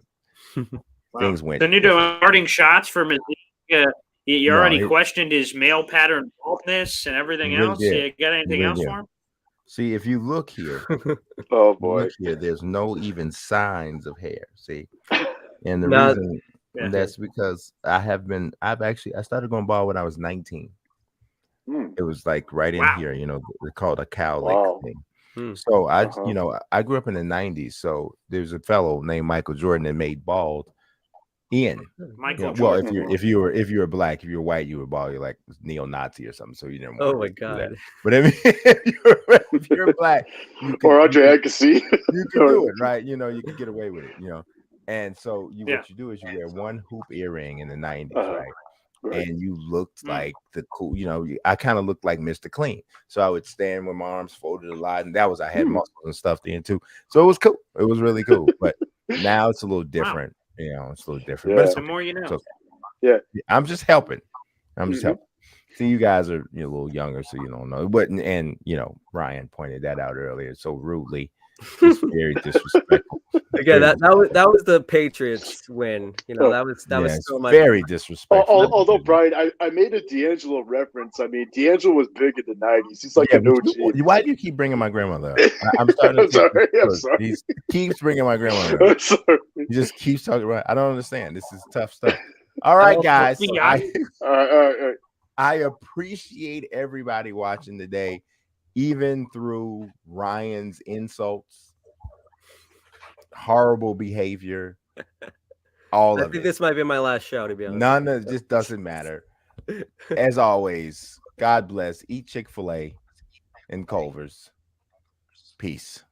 things went. The new starting shots for Mazika. You already questioned his male pattern baldness and everything else. You got anything else for him? See, if you look here, oh boy, there's no even signs of hair. See, and the reason that's because I started going bald when I was 19. It was like right in here, they're called a cowlick thing. So I grew up in the 90s. So there's a fellow named Michael Jordan that made bald. Ian. Michael Jordan. Well, if you were black, if you're white, you were bald. You're like neo-Nazi or something. So you didn't. Oh my god! But I mean, if you're black, or Andre Agassi, you can do it, right? You can get away with it. And so what you do is you wear one hoop earring in the 90s, right? And you looked like the cool. I kind of looked like Mr. Clean. So I would stand with my arms folded a lot, and I had muscles and stuff then too. So it was cool. It was really cool. But now it's a little different. It's a little different, but it's the more you know. Yeah, I'm just helping. helping. See, you guys are a little younger, so you don't know. But and Ryan pointed that out earlier so rudely. It's very disrespectful. Again, that was the Patriots win. That was so much very disrespectful. Although Brian, I made a D'Angelo reference. I mean, D'Angelo was big in the 90s. He's like an OG. Why do you keep bringing my grandmother up? I'm starting. I'm sorry. He keeps bringing my grandmother up. I'm sorry. He just keeps talking about. I don't understand. This is tough stuff. All right, guys. All right. I appreciate everybody watching today, even through Ryan's insults, horrible behavior, all of it. I think this might be my last show, to be honest. None of this doesn't matter. As always, God bless. Eat Chick-fil-A and Culver's. Peace.